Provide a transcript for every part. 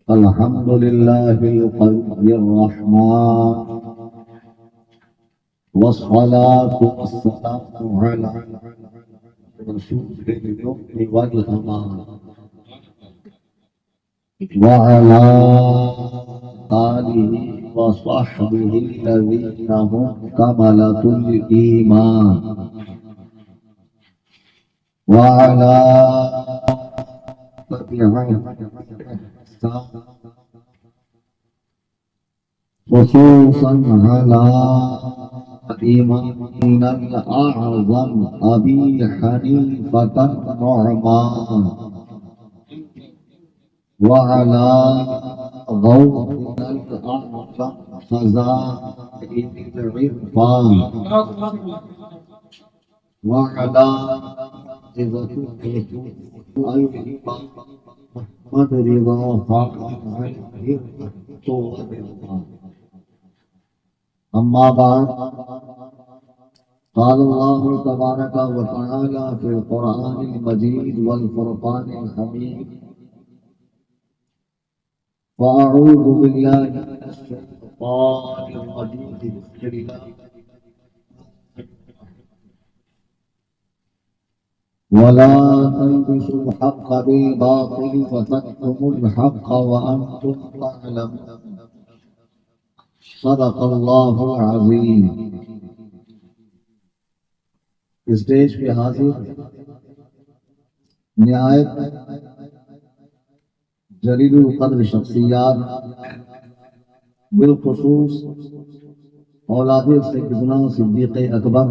الحمد لله القوي الرحمن والصلاة والسلام على رسول اليمن والغمام وعلى آله وصحبه الذين هم كملة الإيمان وعلى خصوصا على إمامنا الأعظم أبي حنيفة النعمان وعلى غوثنا الأعظم خزائن العرفان وعلى محمد رضا أما بعد قال الله تبارك وتعالى في القرآن المجيد والفرقان الحميد فأعوذ بالله من الشيطان الرجيم بسم الله ولا تلبسوا الحق بالباطل فتكتموا الحق وأنتم تعلمون صدق اللہ العظیم. اسٹیج پہ حاضر نہایت جلیل القدر شخصیات بالخصوص اولاد سیدنا صدیق اکبر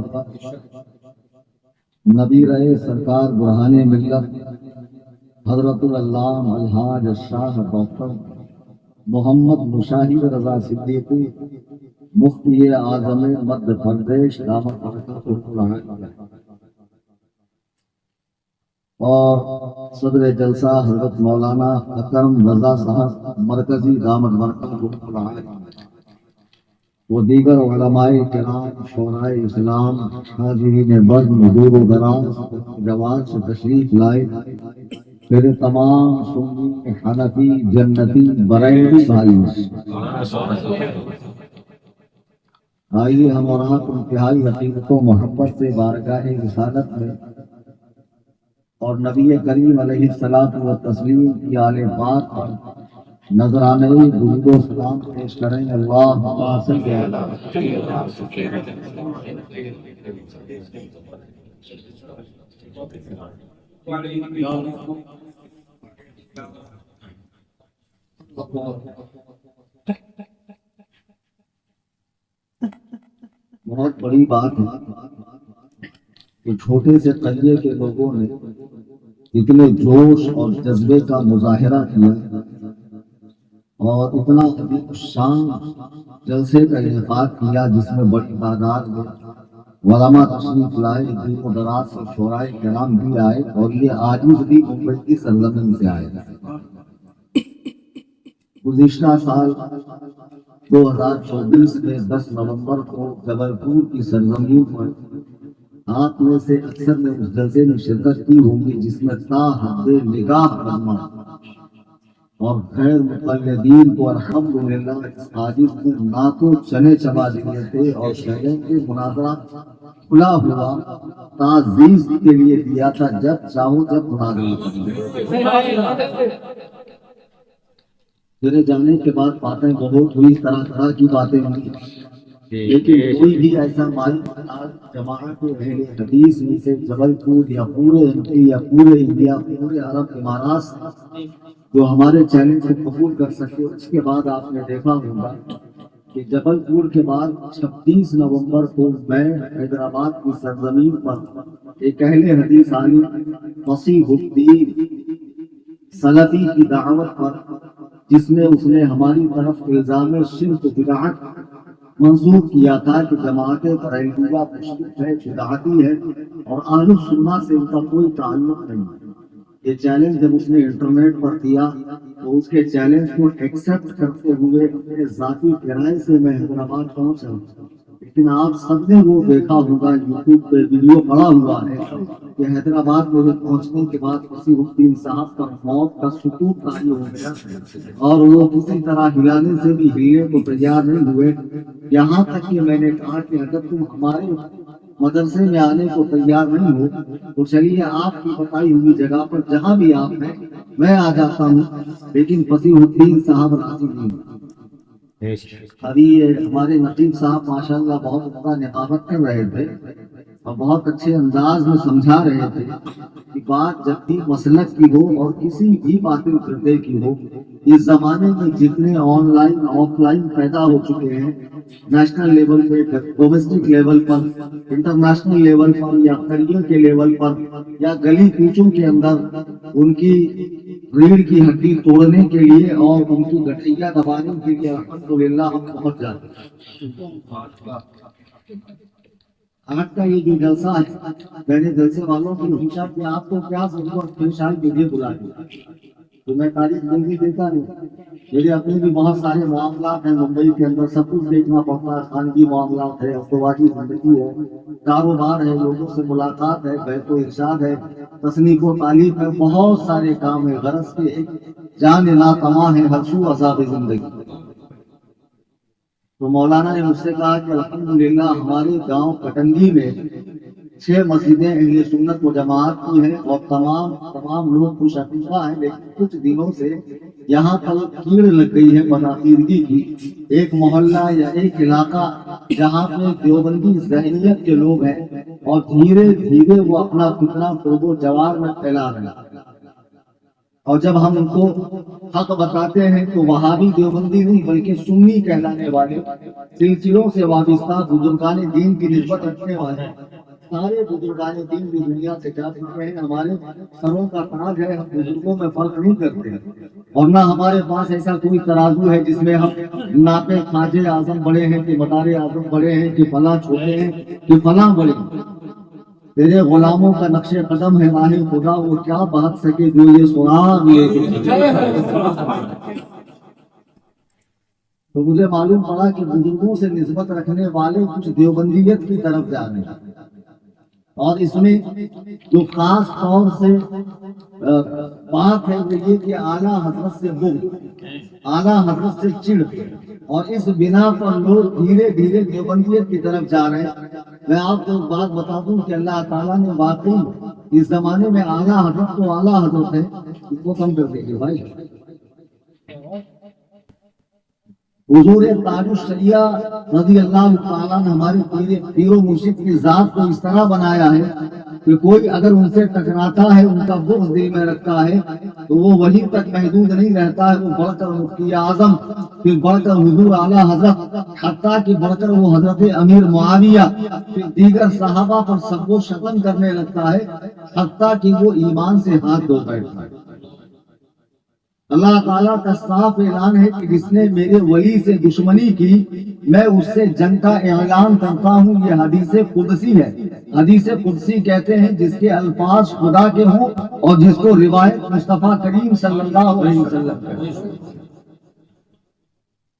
نبی رہے سرکار برہان ملت حضرت العلامہ الحاج الشاہ ڈاکٹر محمد مشاہد رضا صدیقی مفتی اعظم مدھیہ پردیش دامت برکاتہ اللہ اور صدر جلسہ حضرت مولانا اکرم رضا صاحب مرکزی دامت برکاتہ اللہ و دیگر علماء کرام شورائے اسلام حاضرین بزم دور و دراز جوان سے تشریف لائے پھر تمام سنی حنفی جنتی بریلوی بھائی آئیے ہم اور آپ انتہائی حقیقت و محبت سے بارگاہ رسالت میں اور نبی کریم علیہ الصلوۃ والتسلیم کی آل پاک پر نذرانے درود و سلام پیش کریں. اللہم صل علی بہت بڑی بات ہے کہ چھوٹے سے قریے کے لوگوں نے اتنے جوش اور جذبے کا مظاہرہ کیا اور اتنا شان جلسے کا انعقاد کیا جس میں بڑی تعداد میں علماء تشریف لائے، دور و دراز سے شورائے کرام بھی آئے اور یہ عاجز بھی ممبئی کی سرزمین سے آئے. گزشتہ سال 2024 میں 10 نومبر کو جبل پور کی سرزمین پر آپ میں سے اکثر نے اس جلسے میں شرکت کی ہوگی جس میں تا حد نگاہ علماء اور خیر مقلدین کو الحمدللہ اس عاجز کو ناکوں چنے چبا دیے تھے اور شہروں کے مناظرہ کھلا ہوا تعزیز کے لیے دیا تھا، جب چاہو جب مناظرہ. میرے جانے کے بعد باتیں بہت ہوئی، طرح طرح کی باتیں ہوئی، لیکن کوئی بھی ایسا مالک جماعت اہل حدیث میں سے جبل پور یا پورے MP یا پورے انڈیا پورے عرب امارات جو ہمارے چینل کو قبول کر سکے. اس کے بعد آپ نے دیکھا ہوگا کہ جبل پور کے بعد 26 نومبر کو میں حیدرآباد کی سرزمین پر ایک اہل حدیث عالم وسیع الدین سلفی کی دعوت پر جس میں اس نے ہماری طرف الزام شرک بدعت منسوخ کیا تھا کہ جماعت بریلویہ مشرک ہے، بدعتی ہے اور اہل سنہ سے ان کا کوئی تعلق نہیں. یہ چیلنج جب اس نے انٹرنیٹ پر دیا تو اس کے چیلنج کو ایکسپٹ کرتے ہوئے اپنے ذاتی کرائے سے میں حیدرآباد پہنچا. لیکن آپ سب نے وہ دیکھا ہوگا، یوٹیوب پہ ویڈیو پڑا ہوا ہے کہ حیدرآباد میں پہنچنے کے بعد فصیح الدین صاحب کا موت کا سکوت طاری ہو گیا اور وہ کسی طرح ہلانے سے بھی ہلنے کو تیار نہیں ہوئے، یہاں تک کہ میں نے کہا کہ اگر تم ہمارے مدرسے میں آنے کو تیار نہیں ہو تو چلیے آپ کی بتائی ہوئی جگہ پر جہاں بھی آپ ہیں میں آ جاتا ہوں، لیکن فصیح الدین صاحب راضی نہیں ہوئے۔ ابھی ہمارے نقیب صاحب ماشاءاللہ بہت زیادہ نقابت کر رہے تھے اور بہت اچھے انداز میں سمجھا رہے تھے کہ بات جب بھی مسلک کی ہو اور کسی بھی باطل فرقے کی ہو، اس زمانے میں جتنے آن لائن آف لائن پیدا ہو چکے ہیں، نیشنل لیول پہ، ڈومیسٹک لیول پر، انٹرنیشنل لیول پر، یا قریوں کے لیول پر، یا گلی کوچوں کے اندر ان کی ریڑھ کی ہڈی توڑنے کے لیے اور ان کی گٹھیا دبانے کے لیے الحمدللہ ہم پہنچ جاتے ہیں۔ آج کا یہ جو جلسہ ہے، میں نے جلسے والوں کی پوچھا کہ آپ کو کیا ضرورت پیش آئی مجھے بلا دیا، تو میں تاریخ نہیں دیتا نہیں، میرے اپنے بھی بہت سارے معاملات ہیں ممبئی کے اندر، سب کچھ دیکھنا پڑتا ہے، خانگی معاملات ہے، افواہی زندگی ہے، کاروبار ہے، لوگوں سے ملاقات ہے، بیت و ارشاد ہے، تصنیف و تعلیف ہے، بہت سارے کام ہے، غرض کے ایک جان ناتماں ہے ہر سو عذاب زندگی۔ تو مولانا نے مجھ سے کہا کہ الحمدللہ ہمارے گاؤں کٹنگی میں 6 مسجدیں اہل سنت و جماعت کی ہیں اور تمام لوگ خوش عقیدہ ہیں، لیکن کچھ دنوں سے یہاں پر کیڑ لگ گئی ہے بدعقیدگی کی، ایک محلہ یا ایک علاقہ جہاں پہ دیوبندی ذہنیت کے لوگ ہیں اور دھیرے دھیرے وہ اپنا فتنہ فروغ و جوار میں پھیلا رہے ہیں، اور جب ہم ان کو حق بتاتے ہیں تو وہابی دیوبندی نہیں بلکہ سنی کہلانے والے سلسلوں سے وابستہ بزرگان دین کی نسبت رکھنے والے سارے بزرگان دین بھی دنیا سے جا چکے ہیں، ہمارے سروں کا تاج ہے، ہم بزرگوں میں فرق نہیں کرتے ہیں، اور نہ ہمارے پاس ایسا کوئی ترازو ہے جس میں ہم ناپے خواجہ اعظم بڑے ہیں کہ مدار اعظم بڑے ہیں کہ فلاں چھوٹے ہیں کہ فلاں بڑے ہیں۔ تیرے غلاموں کا نقش قدم ہے راہ خدا، وہ کیا بات سکے جو یہ سراغ لے کے۔ تو مجھے معلوم پڑا کہ بزرگوں سے نسبت رکھنے والے کچھ دیوبندیت کی طرف جا رہے ہیں، اور اس میں جو خاص طور سے بات ہے وہ یہ کہ اعلیٰ حضرت سے بغض، اعلیٰ حضرت سے چڑ، اور اس بنا پر لوگ دھیرے دھیرے دیوبندیت کی طرف جا رہے ہیں۔ میں آپ کو ایک بات بتا دوں کہ اللہ تعالیٰ نے واقعی اس زمانے میں اعلیٰ حضرت تو اعلیٰ حضرت ہے، اس کو کم کر دیجیے بھائی۔ حضور تاج الشریعہ رضی اللہ تعالیٰ نے ہمارے پیر و مرشد کی ذات کو اس طرح بنایا ہے کہ کوئی اگر ان سے ٹکراتا ہے، ان کا بغض دل میں رکھتا ہے تو وہ وہیں تک محدود نہیں رہتا ہے، وہ بڑھ کر مفتی اعظم، پھر بڑھ کر حضور اعلیٰ حضرت، حتیٰ کہ بڑھ کر وہ حضرت امیر معاویہ، پھر دیگر صحابہ پر سب کو شتم کرنے لگتا ہے، حتیٰ کہ وہ ایمان سے ہاتھ دھو بیٹھتا ہے۔ اللہ تعالیٰ کا صاف اعلان ہے کہ جس نے میرے ولی سے دشمنی کی میں اس سے جنگ کا اعلان کرتا ہوں، یہ حدیث قدسی ہے۔ حدیث قدسی کہتے ہیں جس کے الفاظ خدا کے ہوں اور جس کو روایت مصطفیٰ کریم صلی اللہ علیہ وسلم کرے۔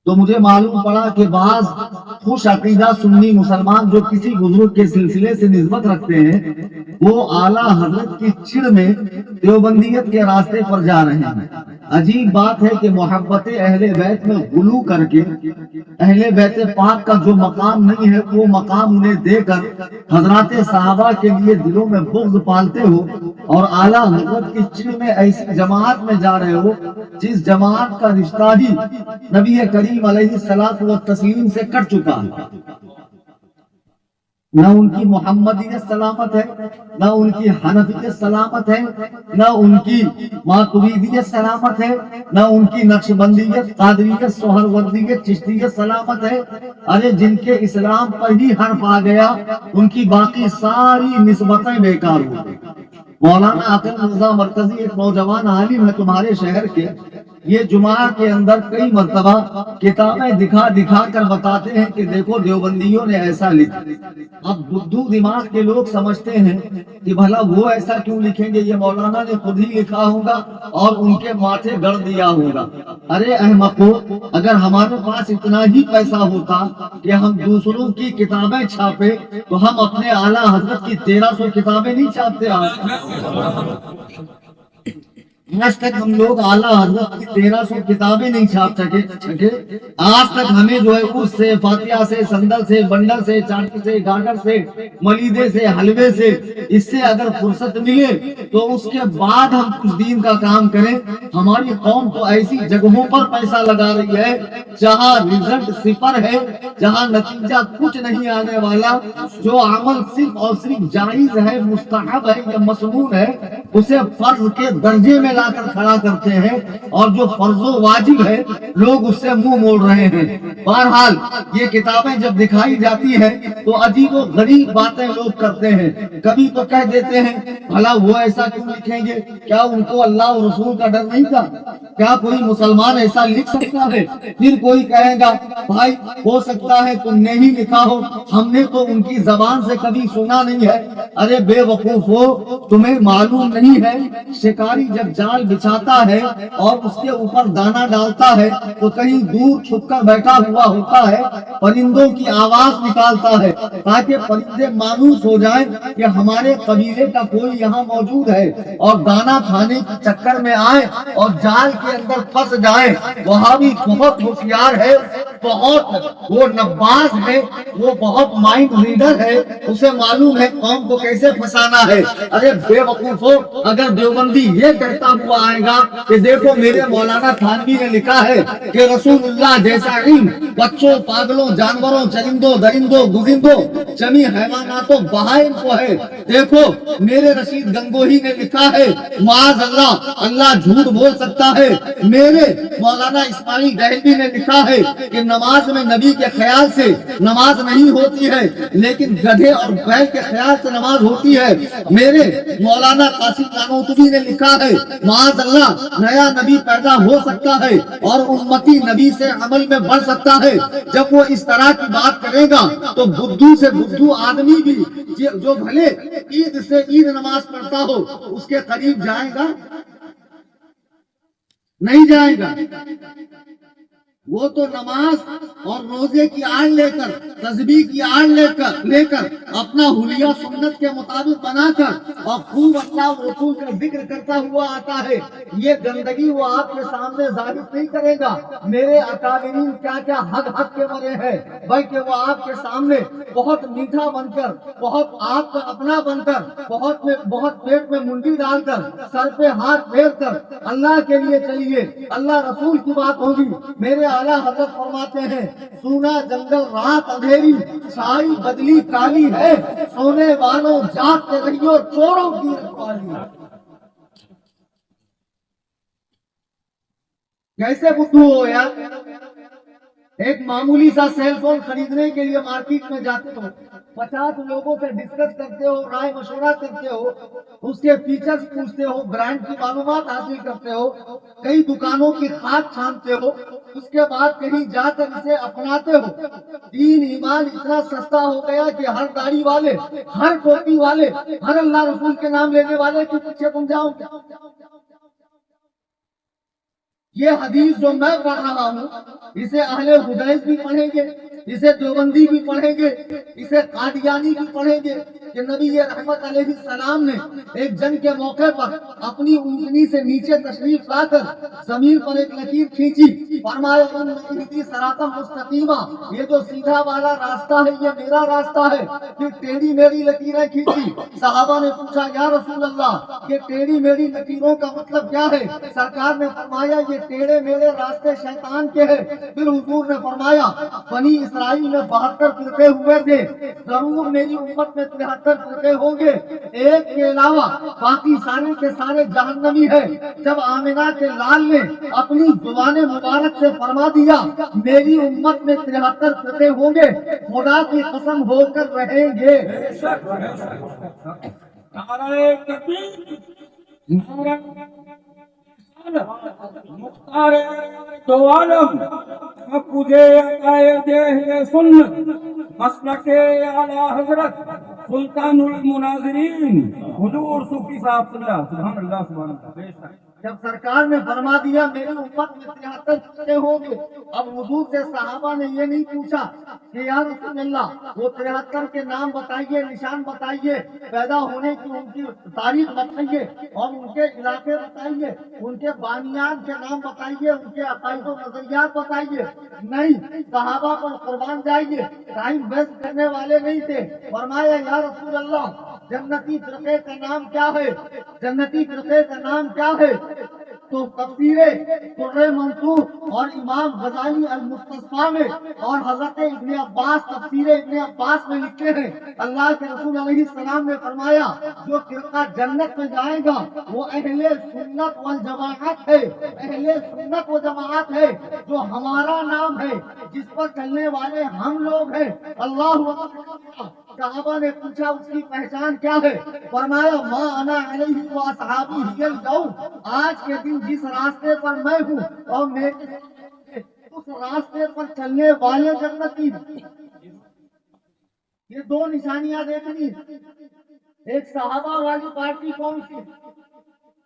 تو مجھے معلوم پڑا کہ بعض خوش عقیدہ سنی مسلمان جو کسی بزرگ کے سلسلے سے نسبت رکھتے ہیں وہ اعلیٰ حضرت کی چڑ میں دیوبندیت کے راستے پر جا رہے ہیں۔ عجیب بات ہے کہ محبت اہل بیت میں غلو کر کے اہل بیت پاک کا جو مقام نہیں ہے وہ مقام انہیں دے کر حضرات صحابہ کے لیے دلوں میں بغض پالتے ہو، اور اعلیٰ حضرت کی چڑ میں ایسی جماعت میں جا رہے ہو جس جماعت کا رشتہ ہی نبی کریم علیہ الصلوۃ والتسلیم سے کٹ چکا ہے۔ نہ ان کی محمدیت سلامت ہے، نہ ان کی حنفیت سلامت ہے، نہ ان کی ماتریدیت سلامت ہے، نہ ان کی نقشبندیت، قادریت، سہروردیت، چشتیت سلامت ہے۔ ارے جن کے اسلام پر ہی حرف آ گیا ان کی باقی ساری نسبتیں بیکار ہو گئی۔ مولانا عاقل مرزا مرکزی ایک نوجوان عالم ہے تمہارے شہر کے، یہ جمعہ کے اندر کئی مرتبہ کتابیں دکھا دکھا کر بتاتے ہیں کہ دیکھو دیوبندیوں نے ایسا لکھا۔ اب بدھو دماغ کے لوگ سمجھتے ہیں کہ بھلا وہ ایسا کیوں لکھیں گے، یہ مولانا نے خود ہی لکھا ہوگا اور ان کے ماتھے گڑ دیا ہوگا۔ ارے احمقو، اگر ہمارے پاس اتنا ہی پیسہ ہوتا کہ ہم دوسروں کی کتابیں چھاپے تو ہم اپنے اعلیٰ حضرت کی 1300 کتابیں نہیں چھاپتے. آج تک ہم لوگ اعلیٰ حضرت کی 1300 کتابیں نہیں چھاپ سکے. آج تک ہمیں جو ہے اس سے، فاتحہ سے، سندل سے، بنڈل سے، چاٹی سے، گاگر سے، ملیدے سے، حلوے سے، اس سے اگر فرصت ملے تو اس کے بعد ہم کچھ دین کا کام کریں. ہماری قوم تو ایسی جگہوں پر پیسہ لگا رہی ہے جہاں رزلٹ صفر ہے، جہاں نتیجہ کچھ نہیں آنے والا. جو عمل صرف اور صرف جائز ہے، مستحب ہے یا مسنون ہے، اسے فرض کے درجے میں لا کر کھڑا کرتے ہیں، اور جو فرض و واجب ہے لوگ اس سے منہ موڑ رہے ہیں. بہرحال یہ کتابیں جب دکھائی جاتی ہیں تو عجیب و غریب باتیں لوگ کرتے ہیں. کبھی تو کہہ دیتے ہیں بھلا وہ ایسا کیوں لکھیں گے؟ کیا ان کو اللہ اور رسول کا ڈر نہیں تھا؟ کیا کوئی مسلمان ایسا لکھ سکتا ہے؟ پھر کوئی کہے گا بھائی ہو سکتا ہے تم نے ہی لکھا ہو، ہم نے تو ان کی زبان سے کبھی سنا نہیں ہے. ارے بے وقوف ہو، تمہیں معلوم نہیں ہے شکاری جب جال بچھاتا ہے اور اس کے اوپر دانا ڈالتا ہے تو کہیں دور چھپ کر بیٹھا ہوا ہوتا ہے، پرندوں کی آواز نکالتا ہے تاکہ پرندے مانوس ہو جائیں کہ ہمارے قبیلے کا کوئی یہاں موجود ہے اور دانا کھانے کے چکر میں آئے اور جال کے اندر پھنس جائیں. وہاں بھی بہت ہوشیار ہے، بہت وہ نباز ہے، وہ بہت مائنڈ ریڈر ہے، اسے معلوم ہے قوم کو کیسے پھنسانا ہے. ارے بے وقوف ہو، اگر دیوبندی یہ کہتا ہوا آئے گا کہ دیکھو میرے مولانا تھانوی نے لکھا ہے کہ رسول اللہ جیسا علم بچوں، پاگلوں، جانوروں، چرندوں، درندوں، گزندوں، جمی حیواناتوں، بہائم کو ہے، دیکھو میرے رشید گنگوہی نے لکھا ہے معاذ اللہ اللہ جھوٹ بول سکتا ہے، میرے مولانا اسماعیل دہلوی نے لکھا ہے کہ نماز میں نبی کے خیال سے نماز نہیں ہوتی ہے لیکن گدھے اور بیل کے خیال سے نماز ہوتی ہے، میرے مولانا قاسم نانوتوی نے لکھا ہے معاذ اللہ نیا نبی پیدا ہو سکتا ہے اور امتی نبی سے عمل میں بڑھ سکتا ہے. جب وہ اس طرح کی بات کرے گا تو بدھو سے بدھو آدمی بھی جو بھلے عید سے عید نماز پڑھتا ہو اس کے قریب جائے گا نہیں جائے گا. وہ تو نماز اور روزے کی آڑ لے کر، تسبیح کی آڑ لے کر اپنا حلیہ سنت کے مطابق بنا کر اور خوب اللہ رسول کا ذکر کرتا ہوا آتا ہے. یہ گندگی وہ آپ کے سامنے ظاہر نہیں کرے گا میرے اکابرین کیا کیا حق کے مرے ہیں، بلکہ وہ آپ کے سامنے بہت میٹھا بن کر، بہت آپ کا اپنا بن کر، بہت پیٹ میں منڈی ڈال کر، سر پہ ہاتھ پھیر کر اللہ کے لیے چلیے، اللہ رسول کی بات ہوگی. میرے اعلیٰ حضرت فرماتے ہیں سونا جنگل رات اندھیری، چھائی بدلی کالی ہے، سونے والوں جاگتے رہیو چوروں کی رکھوالی. کیسے بدھو ہو یار؟ ایک معمولی سا سیل فون خریدنے کے لیے مارکیٹ میں جاتے ہو، 50 لوگوں سے ڈسکس کرتے ہو، رائے مشورہ کرتے ہو، اس کے فیچرز پوچھتے ہو، برانڈ کی معلومات حاصل کرتے ہو، کئی دکانوں کی خاک چھانتے ہو، اس کے بعد کہیں جا کر اسے اپناتے ہو. دین ایمان اتنا سستا ہو گیا کہ ہر داڑھی والے، ہر ٹوپی والے، ہر اللہ رسول کے نام لینے والے کے پیچھے تم جاؤ گے. یہ حدیث جو میں پڑھ رہا ہوں اسے اہل حدیث بھی پڑھیں گے، اسے دیوبندی بھی پڑھیں گے، اسے قادیانی بھی پڑھیں گے کہ نبی رحمت علیہ السلام نے ایک جنگ کے موقع پر اپنی اونٹنی سے نیچے تشریف لا کر زمین پر ایک لکیر کھینچی، فرمایا ان صراط مستقیمہ، یہ جو سیدھا والا راستہ ہے یہ میرا راستہ ہے. پھر ٹیڑھی میری لکیریں کھینچی. صحابہ نے پوچھا یا رسول اللہ کہ ٹیڑھی میری لکیروں کا مطلب کیا ہے؟ سرکار نے فرمایا یہ ٹیڑھے میرے راستے شیطان کے ہیں. پھر حضور نے فرمایا بنی اسرائیل میں 72 فرقے ہوئے تھے، ضرور میری امت میں 73 فرقے ہوں گے، ایک کے علاوہ باقی سارے کے سارے جہنمی ہیں. جب آمنہ کے لال نے اپنی زبان مبارک سے فرما دیا میری امت میں 73 فرقے ہوں گے، خدا کی قسم ہو کر رہیں گے. مختار دو عالم مقبوضے عقائد اہل سنت مسلک اعلیٰ حضرت سلطان المناظرین حضور صوفی صاحب صلی اللہ سبحان اللہ سبحان اللہ. جب سرکار نے فرما دیا میری امت میں 73 فرقے ہوں گے، اب حضور سے صحابہ نے یہ نہیں پوچھا کہ یا رسول اللہ وہ 73 کے نام بتائیے، نشان بتائیے، پیدا ہونے کی ان کی تاریخ بتائیے اور ان کے علاقے بتائیے، ان کے بانیان کے نام بتائیے، ان کے عقائد و نظریات بتائیے. نہیں، صحابہ پر قربان جائیے، ٹائم ویسٹ کرنے والے نہیں تھے. فرمایا یا رسول اللہ جنتی فرقے کا نام کیا ہے؟ جنتی فرقے کا نام کیا ہے؟ تو تفسیر در منصور اور امام غزالی المستصفیٰ میں اور حضرت ابن عباس تفسیر ابن عباس میں لکھتے ہیں اللہ کے رسول علیہ السلام نے فرمایا جو فرقہ جنت میں جائے گا وہ اہل سنت والجماعت ہے، اہل سنت و جماعت ہے، جو ہمارا نام ہے، جس پر چلنے والے ہم لوگ ہیں. اللہ اکبر. صحابہ نے پوچھا اس کی پہچان کیا ہے؟ فرمایا ما انا علیہ و اصحابی ہی اليوم، آج کے دن جس راستے پر میں ہوں اور میرے اس راستے پر چلنے والے جنتی. یہ دو نشانیاں دیکھنی. ایک صحابہ والی پارٹی کون سی؟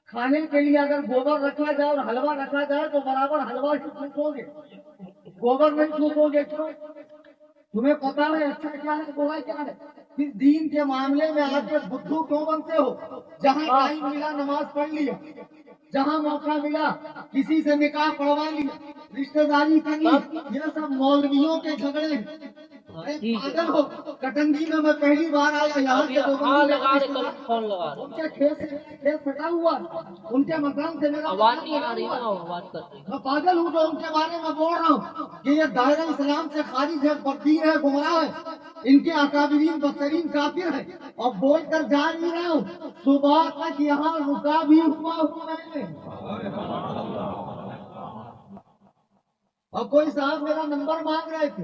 کھانے کے لیے اگر گوبر رکھا جائے اور حلوہ رکھا جائے تو برابر حلوہ ہی چھوٹو گے، گوبر نہیں چھوٹو گے. کیوں؟ تمہیں پتا ہے اچھا کیا ہے برا کیا ہے. پھر دین کے معاملے میں آ کے بدھو کیوں بنتے ہو؟ جہاں ٹائم ملا نماز پڑھ لیا، جہاں موقع ملا کسی سے نکاح پڑھوا لیا، رشتہ داری کر لی. یہ سب مولویوں کے جھگڑے ہیں. پاگل ہو. کٹنگی میں پہلی بار آیا یہاں کے ان کے کھیت پھٹا ہوا، ان کے مکان سے میرا میں پاگل ہوں جو ان کے بارے میں بول رہا ہوں کہ یہ دائرہ اسلام سے خارج ہے، بدین ہے، گمراہ ہے، ان کے اکابرین بدترین کافر ہیں. اور بول کر جا نہیں رہا ہوں، صبح تک یہاں رکا بھی ہوا ہوں میں نے. اور کوئی صاحب میرا نمبر مانگ رہے تھے،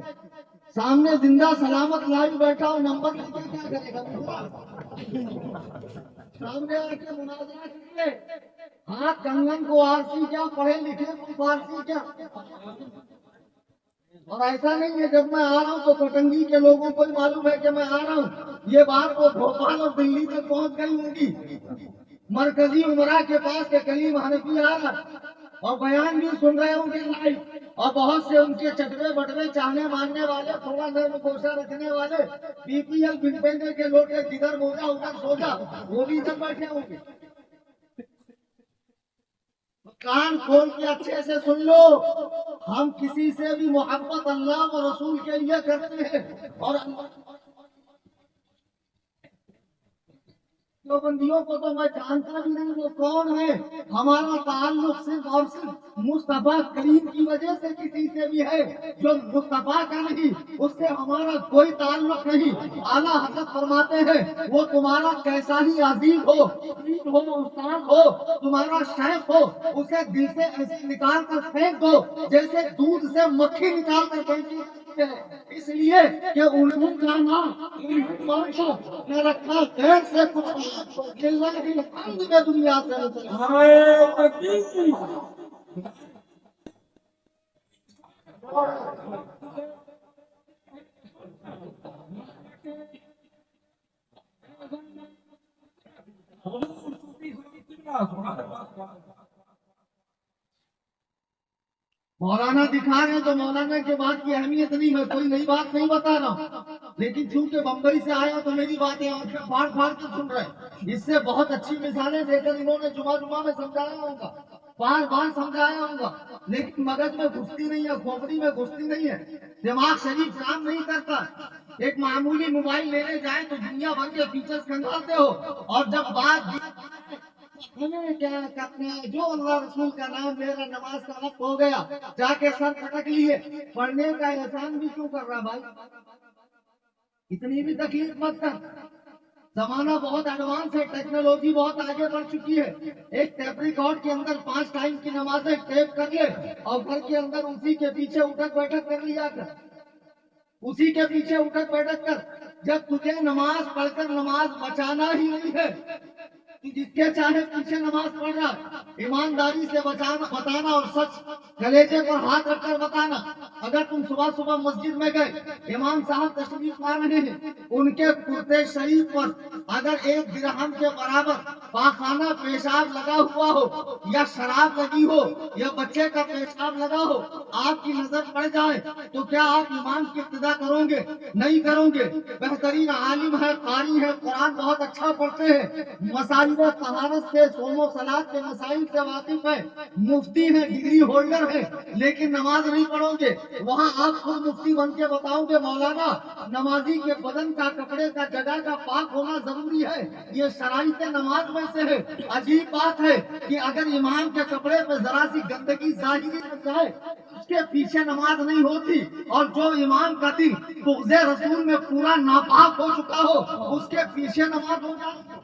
سامنے زندہ سلامت لائیو بیٹھا ہوں، نمبر لے کے کیا کرے گا؟ سامنے آ کے مناظرہ کیجیے. ہاں کنگن کو آرسی کیا، پڑھے لکھے کو فارسی کیا. اور ایسا نہیں ہے جب میں آ رہا ہوں تو کٹنگی کے لوگوں کو بھی معلوم ہے کہ میں آ رہا ہوں. یہ بات وہ بھوپال اور دلی تک پہنچ گئی ہوں گی. مرکزی عمرہ کے پاس کے کلیم حنفی آ رہا اور بیان بھی سن رہے ہوں گے لائیو. اور بہت سے ان کے چٹوے بٹوے چاہنے ماننے والے، تھوڑا نرم گوشہ رکھنے والے، بی پی ایل بن پہنے کے لوگ جدھر موجا ادھر سوجا، وہ بھی ادھر بیٹھے ہوں گے. کان کھول کے اچھے سے سن لو، ہم کسی سے بھی محبت اللہ و رسول کے لیے کرتے ہیں. اور بندیوں کو تو میں جانتا بھی نہیں وہ کون ہے. ہمارا تعلق صرف اور صرف مصطفیٰ کریم کی وجہ سے کسی سے بھی ہے. جو مصطفیٰ کا نہیں اس سے ہمارا کوئی تعلق نہیں. اعلیٰ حضرت فرماتے ہیں وہ تمہارا کیسا ہی عزیز ہو، استاد ہو، تمہارا شیخ ہو، اسے دل سے ایسے نکال کر پھینک دو جیسے دودھ سے مکھی نکال کر پھینکی. اس لیے کہ علوم کا نام میں رکھا غیر سے کچھ میں دنیا سے مولانا دکھا رہے ہیں تو مولانا کے بات کی اہمیت نہیں. میں کوئی نئی بات نہیں بتا رہا ہوں، لیکن چونکہ بمبئی سے آیا تو میری باتیں آنکھیں پھاڑ پھاڑ کے سن رہے ہیں. اس سے بہت اچھی مثالیں دے کر انہوں نے جمعہ میں سمجھایا ہوگا، بار بار سمجھایا ہوگا، لیکن مغز میں گھستی نہیں ہے، کھوپڑی میں گھستی نہیں ہے، دماغ شریف کام نہیں کرتا. ایک معمولی موبائل لینے جائیں تو دنیا بھر کے فیچرز کھنگالتے ہو، اور جب بات ہمیں کیا کرتے ہیں جو اللہ رسول کا نام لے رہا، نماز کا وقت ہو گیا جا کے سر پٹک لیے. پڑھنے کا احسان بھی کیوں کر رہا بھائی؟ اتنی بھی تکلیف مت کر. زمانہ بہت ایڈوانس ہے، ٹیکنالوجی بہت آگے بڑھ چکی ہے. ایک ٹیپ ریکارڈ کے اندر 5 ٹائم کی نمازیں ٹیپ کر لے اور گھر کے اندر اسی کے پیچھے اٹھک بیٹھک کر لیا کر، اسی کے پیچھے اٹھک بیٹھک کر. جب تجھے نماز پڑھ کر نماز بچانا ہی نہیں ہے جس کے چاہے پیچھے نماز پڑھ رہا ہے، ایمانداری سے بتانا اور سچ گلیچے پر ہاتھ رکھ کر بتانا۔ اگر تم صبح صبح مسجد میں گئے، امام صاحب تشریف لا رہے ہیں، ان کے کرتے شریف پر اگر 1 درہم کے برابر پاخانہ پیشاب لگا ہوا ہو، یا شراب لگی ہو، یا بچے کا پیشاب لگا ہو، آپ کی نظر پڑ جائے تو کیا آپ امام کی ابتدا کرو گے؟ نہیں کرو گے۔ بہترین عالم ہے، قاری ہے، قرآن بہت اچھا پڑھتے ہیں، مسائل طہارت سے، صوم و صلاۃ کے مسائل سے واقف ہے، مفتی ہے، ڈگری ہولڈر ہے، لیکن نماز نہیں پڑھو گے۔ وہاں آپ خود مفتی بن کے بتاؤ گے مولانا نمازی کے بدن کا، کپڑے کا، جگہ کا پاک ہونا ضروری ہے، یہ شرائط نماز میں سے ہے۔ عجیب بات ہے کہ اگر امام کے کپڑے پہ ذرا سی گندگی ظاہری لگ جائے، اس کے پیچھے نماز نہیں ہوتی، اور جو امام کا دل بغض رسول میں پورا ناپاک ہو چکا ہو، اس کے پیچھے نماز ہو جائے،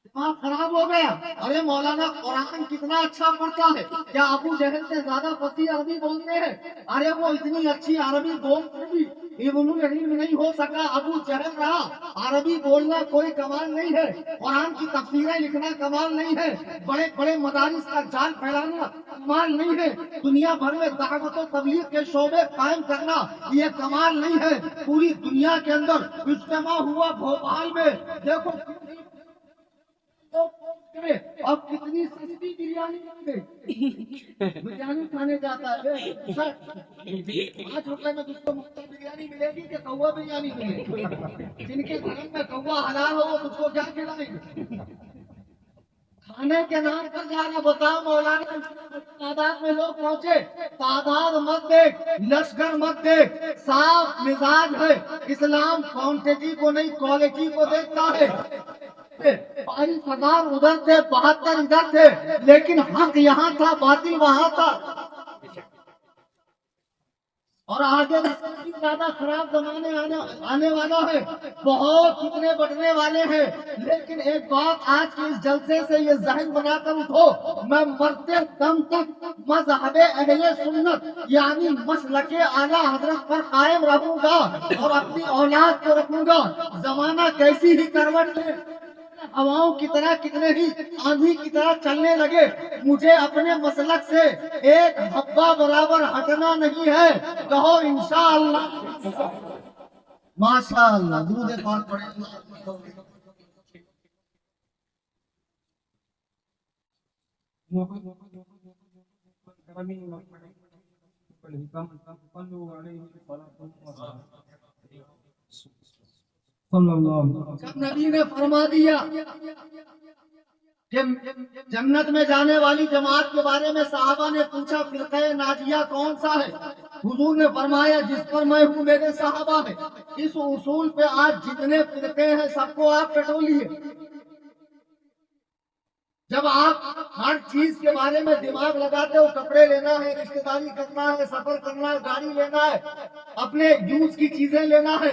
دماغ خراب ہو گیا۔ ارے مولانا قرآن کتنا اچھا پڑھتا ہے، کیا ابو جہل سے زیادہ فصیح عربی بولتے ہیں؟ ارے وہ اتنی اچھی عربی بولتے بھی ابن العلم نہیں ہو سکا، ابو جہل رہا۔ عربی بولنا کوئی کمال نہیں ہے، قرآن کی تفسیریں لکھنا کمال نہیں ہے، بڑے بڑے مدارس کا جال پھیلانا کمال نہیں ہے، دنیا بھر میں دعوت و تبلیغ کے شعبے قائم کرنا یہ کمال نہیں ہے۔ پوری دنیا کے اندر اجتماع ہوا بھوپال میں، دیکھو اب کتنی سستی بریانی بن گئی۔ بریانی کھانے جاتا ہے 5 روپے میں تجھ کو مفت بریانی ملے گی کہ کوا بریانی ملے گی؟ جن کے گھر میں کوا حلال ہو وہ تجھ کو کیا کھلائیں گے؟ کھانے کے نام پر جانا بتاؤ مولانا، تعداد میں لوگ پہنچے، تعداد مت دیکھ، لشکر مت دیکھ، صاف مزاج ہے اسلام، کوانٹٹی کو نہیں کوالٹی کو دیکھتا ہے۔ 22,000 ادھر تھے، 72 ادھر تھے، لیکن حق یہاں تھا، باطل وہاں تھا، اور آگے زیادہ خراب زمانے آنے والا ہے، بہت فتنے بٹنے والے ہیں۔ لیکن ایک بات آج کے اس جلسے سے یہ ذہن بنا کر اٹھو، میں مرتے دم تک مذہب اہل سنت یعنی مسلک اعلیٰ حضرت پر قائم رہوں گا، اور اپنی اولاد کو رکھوں گا۔ زمانہ کیسی ہی کروٹ لے، ہواؤں کی طرح کتنے ہی آندھی کی طرح چلنے لگے، مجھے اپنے مسلک سے ایک حبہ برابر ہٹنا نہیں ہے۔ کہو انشاءاللہ، ماشاءاللہ، درود پاک پڑھیں۔ جب نبی نے فرما دیا کہ جنت میں جانے والی جماعت کے بارے میں صحابہ نے پوچھا فرقہ ناجیہ کون سا ہے، حضور نے فرمایا جس پر میں ہوں میرے صحابہ ہیں۔ اس اصول پہ آج جتنے فرقے ہیں سب کو آپ پٹولیے۔ جب آپ ہر چیز کے بارے میں دماغ لگاتے ہو، کپڑے لینا ہے، رشتہ داری کرنا ہے، سفر کرنا ہے، گاڑی لینا ہے، اپنے یوز کی چیزیں لینا ہے،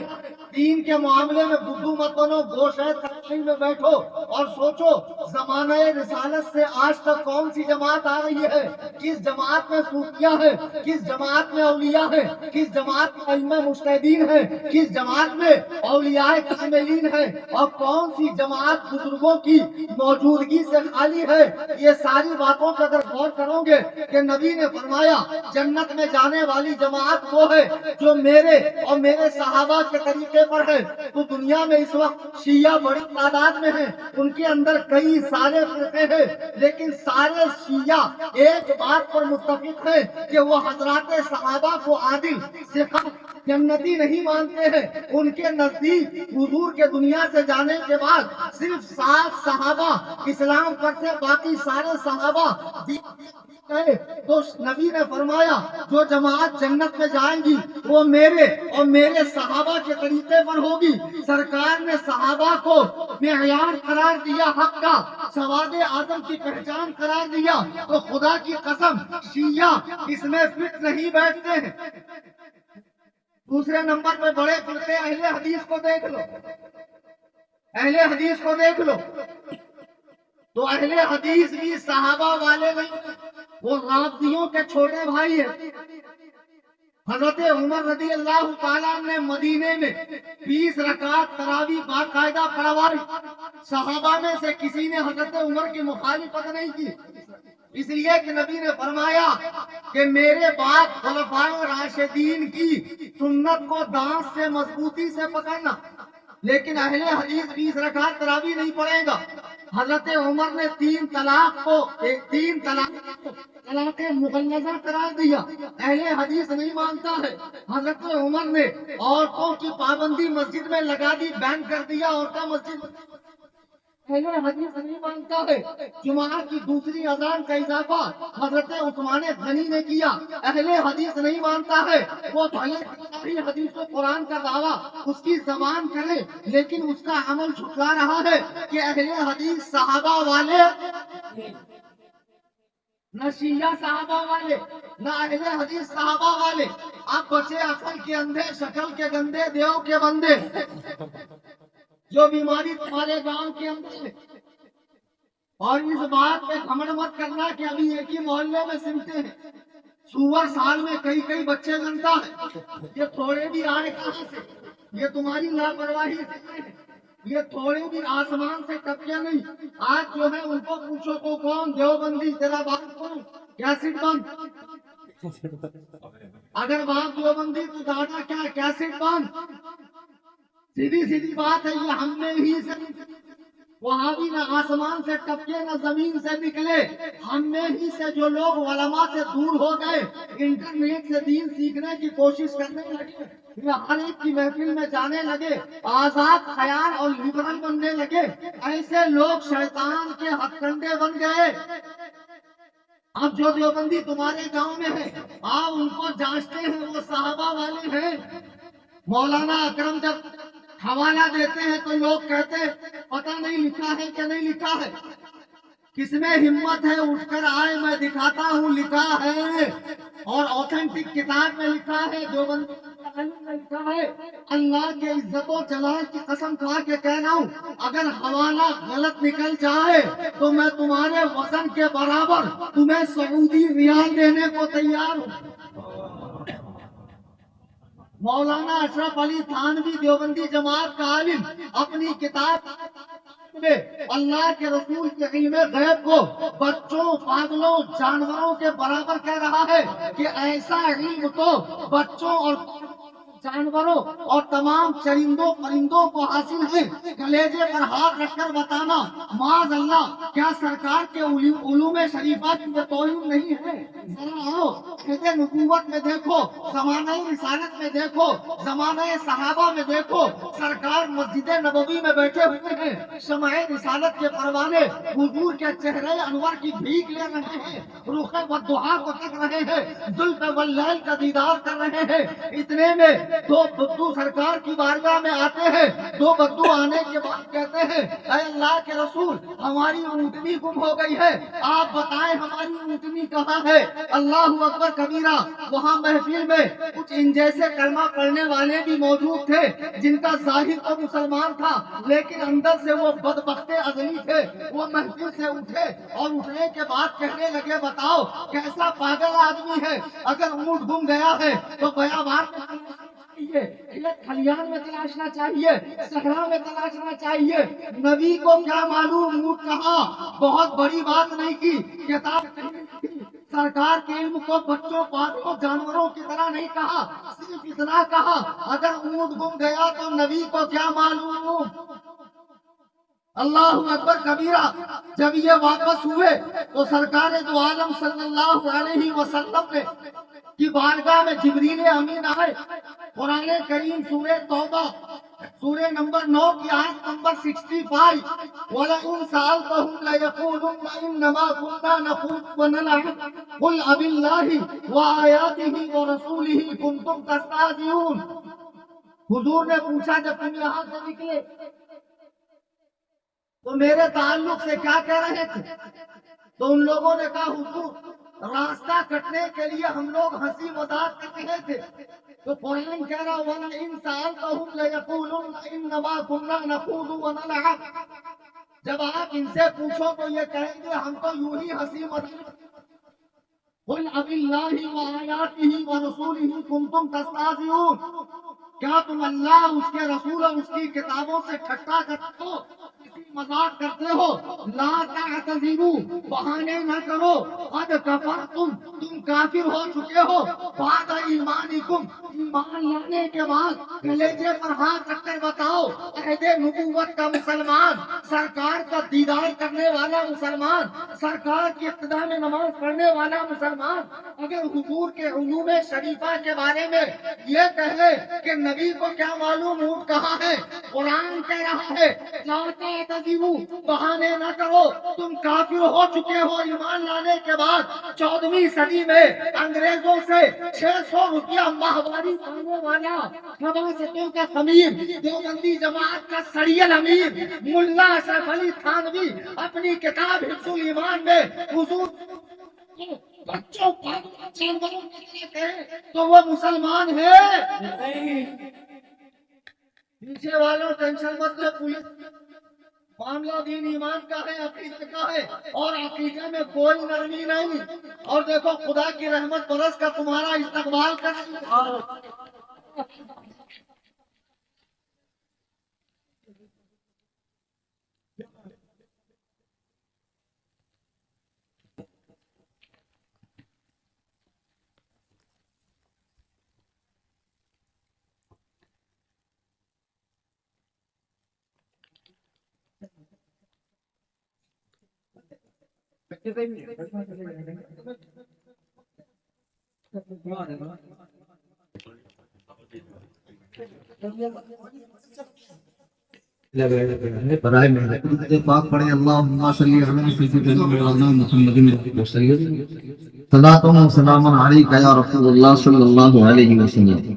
دین کے معاملے میں بدھو مت بنو، گوشت میں بیٹھو اور سوچو زمانہ رسالت سے آج تک کون سی جماعت آ رہی ہے، کس جماعت میں صوفیہ ہے، کس جماعت میں اولیاء ہے، کس جماعت میں ائمہ مجتہدین ہے، کس جماعت میں اولیاء کاملین ہے، اور کون سی جماعت بزرگوں کی موجودگی سے خالی ہے۔ یہ ساری باتوں پر اگر غور کرو گے کہ نبی نے فرمایا جنت میں جانے والی جماعت وہ ہے جو میرے اور میرے صحابہ کے طریقے پر ہے، تو دنیا میں اس وقت شیعہ بڑی تعداد میں ہیں، ان کے اندر کئی سارے فرقے ہیں، لیکن سارے شیعہ ایک بات پر متفق ہیں کہ وہ حضرات صحابہ کو عادل، ثقہ، جنتی نہیں مانتے ہیں۔ ان کے نزدیک حضور کے دنیا سے جانے کے بعد صرف 7 صحابہ اسلام پر سے، باقی سارے صحابہ تو نبی نے فرمایا جو جماعت جنت میں جائیں گی وہ میرے اور میرے صحابہ کے طریقے پر ہوگی۔ سرکار نے صحابہ کو معیار قرار دیا، حق کا، سواد آدم کی پہچان قرار دیا، تو خدا کی قسم شیعہ اس میں فٹ نہیں بیٹھتے ہیں۔ دوسرے نمبر پہ بڑے فرقے اہل حدیث کو دیکھ لو، اہل حدیث کو دیکھ لو، تو اہل حدیث بھی صحابہ والے نہیں، وہ رافضیوں کے چھوٹے بھائی ہیں۔ حضرت عمر رضی اللہ تعالیٰ نے مدینے میں 20 رکعت تراویح باقاعدہ پڑھوائی. صحابہ میں سے کسی نے حضرت عمر کی مخالفت نہیں کی، اس لیے کہ نبی نے فرمایا کہ میرے بعد خلفائے راشدین کی سنت کو دانت سے مضبوطی سے پکڑنا، لیکن اہل حدیث 20 رکعت تراویح نہیں پڑھے گا. حضرت عمر نے 3 طلاق کو طلاق مغلظہ قرار دیا. اہل حدیث نہیں مانتا ہے. حضرت عمر نے عورتوں کی پابندی مسجد میں لگا دی، بین کر دیا عورتیں مسجد میں. اہل حدیث نہیں مانتا ہے. جمعہ کی دوسری اذان کا اضافہ حضرت عثمان غنی نے کیا. اہل حدیث نہیں مانتا ہے. وہ بھلے حدیث و قرآن کا دعویٰ اس کی زبان کرے، لیکن اس کا عمل چھٹلا رہا ہے کہ اہل حدیث صحابہ والے نہ شیعہ صحابہ والے نہ اہل حدیث صحابہ والے. آپ بچے عقل کے اندھے، شکل کے گندے، دیو کے بندے. جو بیماری تمہارے گاؤں کے اندر ہے، اور اس بات پہ گھمنڈ مت کرنا کہ ابھی ایک ہی محلے میں سنتے ہیں. سور سال میں کئی بچے جنتا ہے. یہ تھوڑے بھی آئے کہاں سے؟ یہ تمہاری لاپرواہی سے. یہ تھوڑے بھی آسمان سے ٹپکے نہیں. آج جو ہے ان کو پوچھو تو کون دیوبندی تیرا باپ کون؟ کیسٹ بند. اگر باپ دیوبندی تو دادا کیا کیسٹ بند. سیدھی بات ہے. یہ ہم نے ہی سے وہاں بھی نہ آسمان سے ٹپکے نہ زمین سے نکلے. ہم میں ہی سے جو لوگ علماء سے دور ہو گئے، انٹرنیٹ سے دین سیکھنے کی کوشش کرنے لگے، ہر ایک کی محفل میں جانے لگے، آزاد خیال اور لبرل بننے لگے، ایسے لوگ شیطان کے ہتھ کنڈے بن گئے. اب جو دیوبندی تمہارے گاؤں میں ہے، آپ ان کو جانچتے ہیں وہ صحابہ والے ہیں. مولانا اکرم جب حوالہ دیتے ہیں تو لوگ کہتے ہیں پتہ نہیں لکھا ہے کہ نہیں لکھا ہے. کس میں ہمت ہے اٹھ کر آئے، میں دکھاتا ہوں لکھا ہے. اور اوتھینٹک کتاب میں لکھا ہے، دیوبندی میں لکھا ہے. اللہ کے عزت و جلال کی قسم کھا کے کہہ رہا ہوں، اگر حوالہ غلط نکل جائے تو میں تمہارے وزن کے برابر تمہیں سعودی ریال دینے کو تیار ہوں. مولانا اشرف علی تھانوی دیوبندی جماعت کا عالم اپنی کتاب میں اللہ کے رسول کے علم غیب کو بچوں، پاگلوں، جانوروں کے برابر کہہ رہا ہے کہ ایسا علم تو بچوں اور جانوروں اور تمام چرندوں پرندوں کو حاصل ہے. کلیجے پر ہاتھ رکھ کر بتانا معاذ اللہ، کیا سرکار کے علوم شریفہ کی یہ توہین نہیں ہے؟ ذرا آؤ عہد نبوت میں دیکھو، زمانہ رسالت میں دیکھو، زمانہ صحابہ میں دیکھو. سرکار مسجد نبوی میں بیٹھے ہوئے ہیں، شمع رسالت کے پروانے حضور کے چہرے انور کی بھیک لے رہے ہیں، رخ والضحا کو تک رہے ہیں، زلف واللیل کا دیدار کر رہے ہیں. اتنے میں دو بدو سرکار کی بارگاہ میں آتے ہیں. دو بدو آنے کے بعد کہتے ہیں اے اللہ کے رسول، ہماری اونٹنی گم ہو گئی ہے، آپ بتائیں ہماری اونٹنی کہاں ہے؟ اللہ اکبر کبیرہ. وہاں محفل میں کچھ ان جیسے کلمہ پڑھنے والے بھی موجود تھے جن کا ظاہر تو مسلمان تھا لیکن اندر سے وہ بدبخت ازلی تھے. وہ محفل سے اٹھے اور اٹھنے کے بعد کہنے لگے بتاؤ کیسا پاگل آدمی ہے، اگر اونٹ گم گیا ہے تو بیابان کھلیان میں تلاشنا چاہیے، صحرا میں تلاشنا چاہیے. نبی کو کیا معلوم اونٹ کہاں؟ بہت بڑی بات نہیں کی، کتاب سرکار کے علم کو بچوں، پاگلوں، جانوروں کی طرح نہیں کہا، صرف اتنا کہا اگر اونٹ گم گیا تو نبی کو کیا معلوم. اللہ اکبر کبیرہ. جب یہ واپس ہوئے تو سرکار دو عالم صلی اللہ علیہ وسلم نے کی بارگاہ میں جبریل امین آئے. قرآن کریم سورہ توبہ سورہ نمبر 9 کی آیت نمبر 65، وَلَئِن سَأَلْتَهُمْ لَيَقُولُنَّ إِنَّمَا كُنَّا نَخُوضُ وَنَلْعَبُ قُلْ أَبِاللَّهِ وَآيَاتِهِ وَرَسُولِهِ كُنتُمْ تَسْتَهْزِئُونَ. حضور نے پوچھا جب تم یہاں سے نکلے تو میرے تعلق سے کیا کہہ رہے تھے؟ تو ان لوگوں نے کہا حضور راستہ کٹنے کے لیے ہم لوگ ہنسی مذاق کر رہے تھے. تو قرآن کہہ رہا وَلَئِن سَأَلْتَهُمْ لَيَقُولُنَّ إِنَّمَا كُنَّا نَخُوضُ وَنَلْعَبُ. جب آپ ان سے پوچھو تو یہ کہیں گے ہم تو یوں ہی ہنسی مذاق. قل اب اللہ وآیاتہ ورسولہ کنتم تستہزئون، کیا تم اللہ، اس کے رسول اور اس کی کتابوں سے ٹھٹا کرتے ہو، کسی مذاق کرتے ہو؟ لا تعتذروا، بہانے نہ کرو، قد کفرتم، تم کافر ہو چکے ہو، بعد ایمانکم، ایمان لانے کے بعد۔ کلیجے پر ہاتھ رکھ کر بتاؤ، عہد نبوت کا مسلمان، سرکار کا دیدار کرنے والا مسلمان، سرکار کی ابتدا میں نماز پڑھنے والا مسلمان، اگر حضور کے علوم شریفہ کے بارے میں یہ کہے کہ نبی کو کیا معلوم اونٹ کہاں ہے، قرآن کہہ رہا ہے لا تعتذروا، بہانے نہ کرو، تم کافر ہو چکے ہو ایمان لانے کے بعد۔ 14ویں صدی میں انگریزوں سے 600 روپیہ ماہواری پانے والا خباستوں کا خمیر، دیوبندی جماعت کا سڑیل امیر ملا اشرف علی تھانوی اپنی کتاب حفظ الایمان میں حضور بچوں جانوروں تو وہ مسلمان ہے؟ پیچھے والوں ٹینشن مت لو، پولیس معاملہ دین ایمان کا ہے، عقیدے کا ہے، اور عقیدے میں کوئی نرمی نہیں۔ اور دیکھو خدا کی رحمت برس کا تمہارا استقبال کر۔ برائے محمد پاک پڑھیں، اللہم صلی علی سیدنا محمد وسلم، صلاۃ و سلام علیک یا رسول اللہ صلی اللہ علیہ وسلم۔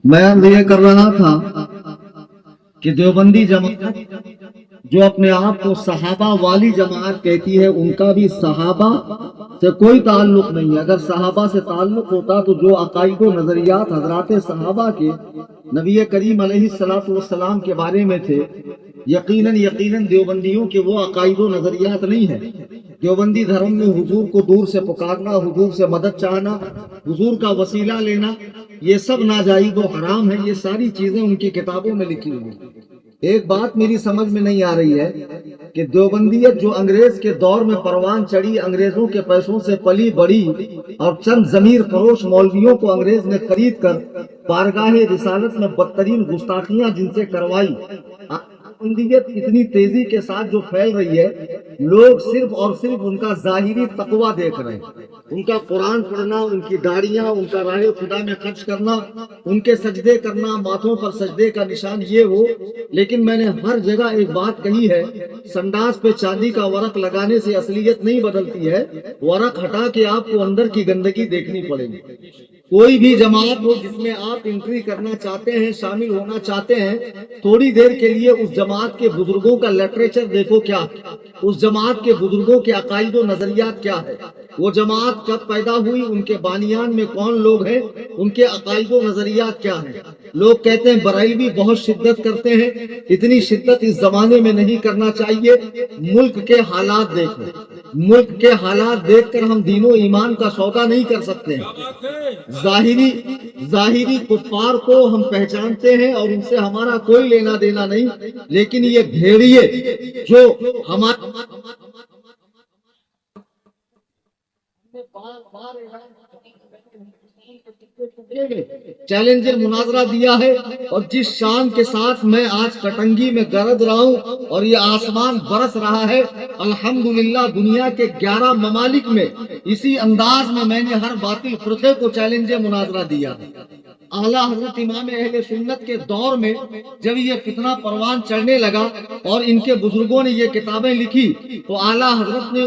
میں یہ کر رہا تھا کہ دیوبندی جماعت جو اپنے آپ کو صحابہ والی جماعت کہتی ہے، ان کا بھی صحابہ سے کوئی تعلق نہیں ہے۔ اگر صحابہ سے تعلق ہوتا تو جو عقائد و نظریات حضرات صحابہ کے نبی کریم علیہ الصلوۃ والسلام کے بارے میں تھے، یقیناً دیوبندیوں کے وہ عقائد و نظریات نہیں ہیں۔ دیوبندی دھرم میں حضور کو دور سے پکارنا، حضور سے مدد چاہنا، حضور کا وسیلہ لینا، یہ سب ناجائز و حرام ہے۔ یہ ساری چیزیں ان کی کتابوں میں لکھی ہوئی ہیں۔ ایک بات میری سمجھ میں نہیں آ رہی ہے کہ دیوبندیت جو انگریز کے دور میں پروان چڑھی، انگریزوں کے پیسوں سے پلی بڑی، اور چند ضمیر فروش مولویوں کو انگریز نے خرید کر بارگاہ رسالت میں بدترین گستاخیاں جن سے کروائی، دیوبندیت اتنی تیزی کے ساتھ جو پھیل رہی ہے، لوگ صرف اور صرف ان کا ظاہری تقویٰ دیکھ رہے ہیں، ان کا قرآن پڑھنا، ان کی داڑیاں، ان کا راہ خدا میں خرچ کرنا، ان کے سجدے کرنا، ماتھوں پر سجدے کا نشان یہ وہ۔ لیکن میں نے ہر جگہ ایک بات کہی ہے، سنڈاس پہ چاندی کا ورق لگانے سے اصلیت نہیں بدلتی ہے، ورق ہٹا کے آپ کو اندر کی گندگی دیکھنی پڑے گی۔ کوئی بھی جماعت ہو جس میں آپ انٹری کرنا چاہتے ہیں، شامل ہونا چاہتے ہیں، تھوڑی دیر کے لیے اس جماعت کے بزرگوں کا لٹریچر دیکھو، کیا اس جماعت کے بزرگوں کے عقائد و نظریات کیا ہے، وہ جماعت کب پیدا ہوئی، ان کے بانیان میں کون لوگ ہیں، ان کے عقائد و نظریات کیا ہیں۔ لوگ کہتے ہیں بریلوی بہت شدت کرتے ہیں، اتنی شدت اس زمانے میں نہیں کرنا چاہیے۔ ملک کے حالات دیکھو، ملک کے حالات دیکھ کر ہم دین و ایمان کا سودا نہیں کر سکتے ہیں۔ ظاہری کفار کو ہم پہچانتے ہیں اور ان سے ہمارا کوئی لینا دینا نہیں، لیکن یہ بھیڑیے جو ہمارے چیلنجر مناظرہ دیا ہے، اور جس شان کے ساتھ میں آج کٹنگی میں گرد رہا ہوں اور یہ آسمان برس رہا ہے، الحمدللہ دنیا کے 11 ممالک میں اسی انداز میں میں نے ہر باطل فرقے کو چیلنجر مناظرہ دیا ہے۔ اعلیٰ حضرت امام اہل سنت کے دور میں جب یہ فتنہ پروان چڑھنے لگا اور ان کے بزرگوں نے یہ کتابیں لکھی، تو اعلیٰ حضرت نے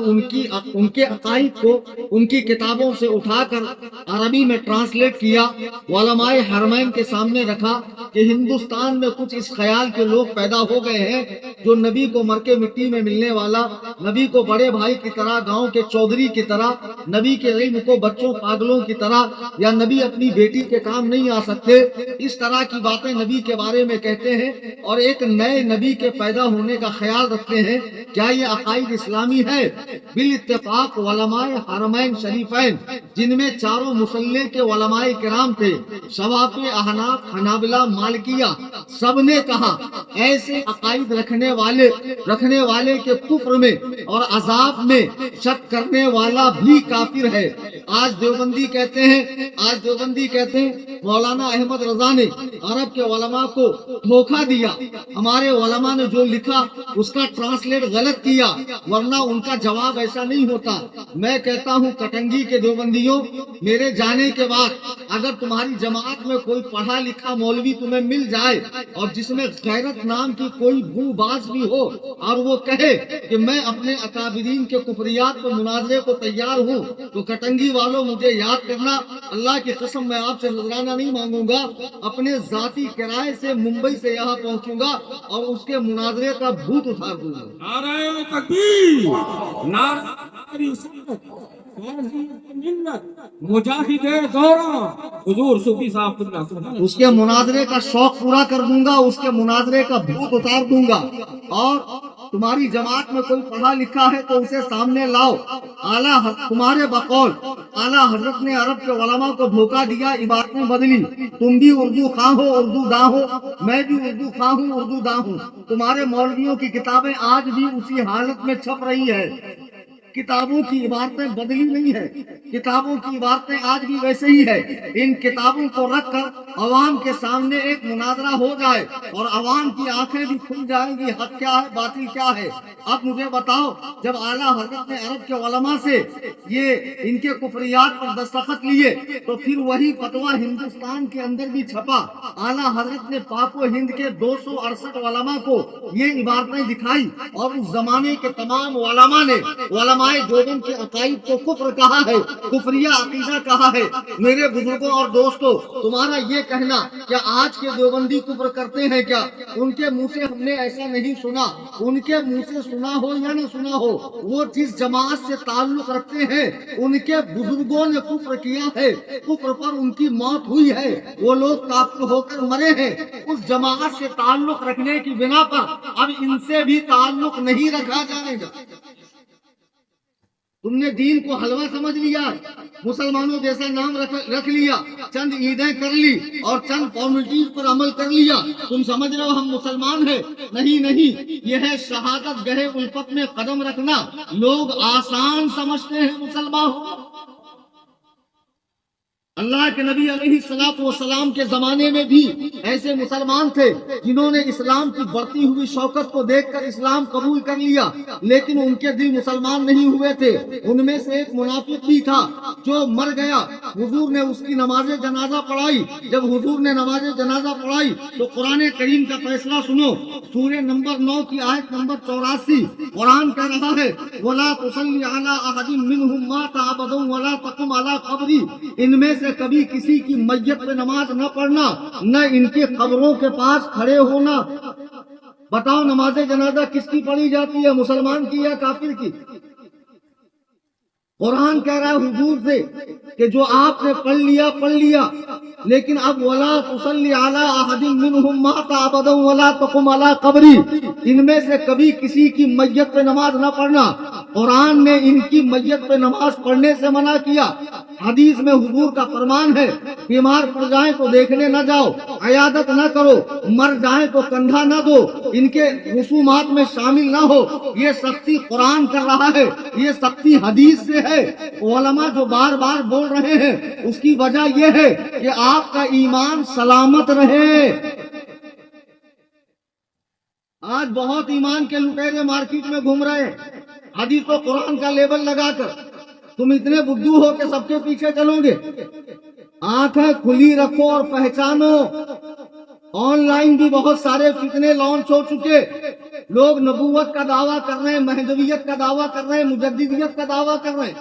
ان کے عقائد کو ان کی کتابوں سے اٹھا کر عربی میں ٹرانسلیٹ کیا، علماء حرمین کے سامنے رکھا کہ ہندوستان میں کچھ اس خیال کے لوگ پیدا ہو گئے ہیں جو نبی کو مر کے مٹی میں ملنے والا، نبی کو بڑے بھائی کی طرح، گاؤں کے چودھری کی طرح، نبی کے علم کو بچوں پاگلوں کی طرح، یا نبی اپنی بیٹی کے کام نہیں لا سکتے، اس طرح کی باتیں نبی کے بارے میں کہتے ہیں اور ایک نئے نبی کے پیدا ہونے کا خیال رکھتے ہیں، کیا یہ عقائد اسلامی ہے؟ بالاتفاق علماء حرمین شریفین، جن میں چاروں مسلح کے علماء کرام تھے، شوافی، احناف، حنابلہ، مالکیہ، سب نے کہا ایسے عقائد رکھنے والے کے کفر میں اور عذاب میں شک کرنے والا بھی کافر ہے۔ آج دیوبندی کہتے ہیں مولانا احمد رضا نے عرب کے علماء کو دھوکہ دیا، ہمارے علماء نے جو لکھا اس کا ٹرانسلیٹ غلط کیا، ورنہ ان کا جواب ایسا نہیں ہوتا۔ میں کہتا ہوں کٹنگی کے دیوبندیوں، میرے جانے کے بعد اگر تمہاری جماعت میں کوئی پڑھا لکھا مولوی تمہیں مل جائے اور جس میں غیرت نام کی کوئی بو باز بھی ہو اور وہ کہے کہ میں اپنے اکابرین کے کفریات پر مناظرے کو تیار ہوں، تو کٹنگی والوں مجھے یاد کرنا، اللہ کی قسم میں آپ سے نذرانہ نہیں مانگوں گا، اپنے ذاتی کرائے سے ممبئی سے یہاں پہنچوں گا اور اس کے مناظرے کا بھوت اتار دوں گا۔ نعرہ تکبیر، نعرہ رسالت، مجاہد دورہ حضور صوفی صاحب اللہ، اس کے مناظرے کا شوق پورا کر دوں گا، اس کے مناظرے کا بھوت اتار دوں گا۔ اور تمہاری جماعت میں کوئی پڑھا لکھا ہے تو اسے سامنے لاؤ۔ تمہارے بقول اعلیٰ حضرت نے عرب کے علماء کو دھوکہ دیا، عبارتیں بدلی، تم بھی اردو خواں ہو، اردو داں ہو، میں بھی اردو خواں ہوں، اردو داں ہوں۔ تمہارے مولویوں کی کتابیں آج بھی اسی حالت میں چھپ رہی ہے، کتابوں کی عبارتیں بدلی نہیں ہے، کتابوں کی عبارتیں آج بھی ویسے ہی ہے۔ ان کتابوں کو رکھ کر عوام کے سامنے ایک مناظرہ ہو جائے اور عوام کی آنکھیں بھی کھل جائیں گی، حق کیا ہے، باطل کیا ہے۔ اب مجھے بتاؤ، جب اعلیٰ حضرت نے عرب کے علماء سے یہ ان کے کفریات پر دستخط لیے تو پھر وہی فتویٰ ہندوستان کے اندر بھی چھپا۔ اعلیٰ حضرت نے پاک و ہند کے 268 علماء کو یہ عبارتیں دکھائی اور اس زمانے کے تمام علماء نے علماء دیوبند کے عقائد کو کفر کہا ہے، کفریہ عقیدہ کہا ہے۔ میرے بزرگوں اور دوستوں، تمہارا یہ کہنا کہ آج کے دیوبندی کفر کرتے ہیں کیا، ان کے منہ سے ہم نے ایسا نہیں سنا۔ ان کے منہ سے سنا ہو یا نہ سنا ہو، وہ جس جماعت سے تعلق رکھتے ہیں ان کے بزرگوں نے کفر کیا ہے، کفر پر ان کی موت ہوئی ہے، وہ لوگ کافر ہو کر مرے ہیں۔ اس جماعت سے تعلق رکھنے کی بنا پر اب ان سے بھی تعلق نہیں رکھا جائے گا۔ تم نے دین کو حلوہ سمجھ لیا، مسلمانوں جیسا نام رکھ لیا، چند عیدیں کر لی اور چند فارمیلٹیز پر عمل کر لیا، تم سمجھ رہے ہو ہم مسلمان ہیں؟ نہیں، یہ ہے شہادت گہے الفت میں قدم رکھنا۔ لوگ آسان سمجھتے ہیں مسلمان ہو۔ اللہ کے نبی علیہ الصلوۃ والسلام کے زمانے میں بھی ایسے مسلمان تھے جنہوں نے اسلام کی بڑھتی ہوئی شوکت کو دیکھ کر اسلام قبول کر لیا، لیکن ان کے دل مسلمان نہیں ہوئے تھے۔ ان میں سے ایک منافق بھی تھا جو مر گیا، حضور نے اس کی نماز جنازہ پڑھائی۔ جب حضور نے نماز جنازہ پڑھائی تو قرآن کریم کا فیصلہ سنو، سورہ نمبر 9 کی آیت نمبر 84، قرآن کہہ رہا ہے وَلَا تُصَلِّ عَلَىٰ أَحَدٍ مِّنْهُمْ مَاتَ أَبَدًا وَلَا تَقُمْ عَلَىٰ قَبْرِهِ، ان میں سے کبھی کسی کی میت پہ نماز نہ پڑھنا، نہ ان کی قبروں کے پاس کھڑے ہونا۔ بتاؤ نماز جنازہ کس کی پڑھی جاتی ہے، مسلمان کی یا کافر کی؟ قرآن کہہ رہا ہے حضور سے کہ جو آپ نے پڑھ لیا، لیکن اب وَلَا تُصَلِّ عَلَىٰ أَحَدٍ مِّنْهُمْ مَاتَ أَبَدًا وَلَا تَقُمْ عَلَىٰ قَبْرِهِ، ان میں سے کبھی کسی کی میت پہ نماز نہ پڑھنا۔ قرآن نے ان کی میت پہ نماز پڑھنے سے منع کیا۔ حدیث میں حضور کا فرمان ہے بیمار پڑ جائیں تو دیکھنے نہ جاؤ، عیادت نہ کرو، مر جائیں تو کندھا نہ دو، ان کے رسومات میں شامل نہ ہو۔ یہ سختی قرآن کر رہا ہے، یہ سختی حدیث سے ہے۔ علماء جو بار بار بول رہے ہیں اس کی وجہ یہ ہے کہ آپ کا ایمان سلامت رہے۔ آج بہت ایمان کے لٹیرے مارکیٹ میں گھوم رہے ہیں حدیث و قرآن کا لیبل لگا کر۔ تم اتنے بدھو ہو کہ سب کے پیچھے چلو گے؟ آنکھیں کھلی رکھو اور پہچانو، آن لائن بھی بہت سارے فتنے لانچ ہو چکے۔ لوگ نبوت کا دعویٰ کر رہے ہیں، مہدویت کا دعویٰ کر رہے ہیں، مجددیت کا دعویٰ کر رہے ہیں،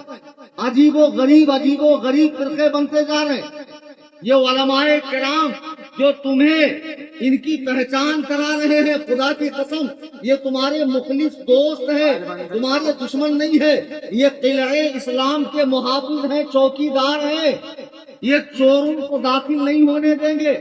عجیب و غریب فرقے بنتے جا رہے ہیں۔ یہ علماء کرام جو تمہیں ان کی پہچان کرا رہے ہیں، خدا کی قسم یہ تمہارے مخلص دوست ہیں، تمہارے دشمن نہیں ہے۔ یہ قلعے اسلام کے محافظ ہیں، چوکیدار ہیں۔ یہ چوروں کو داخل نہیں ہونے دیں گے۔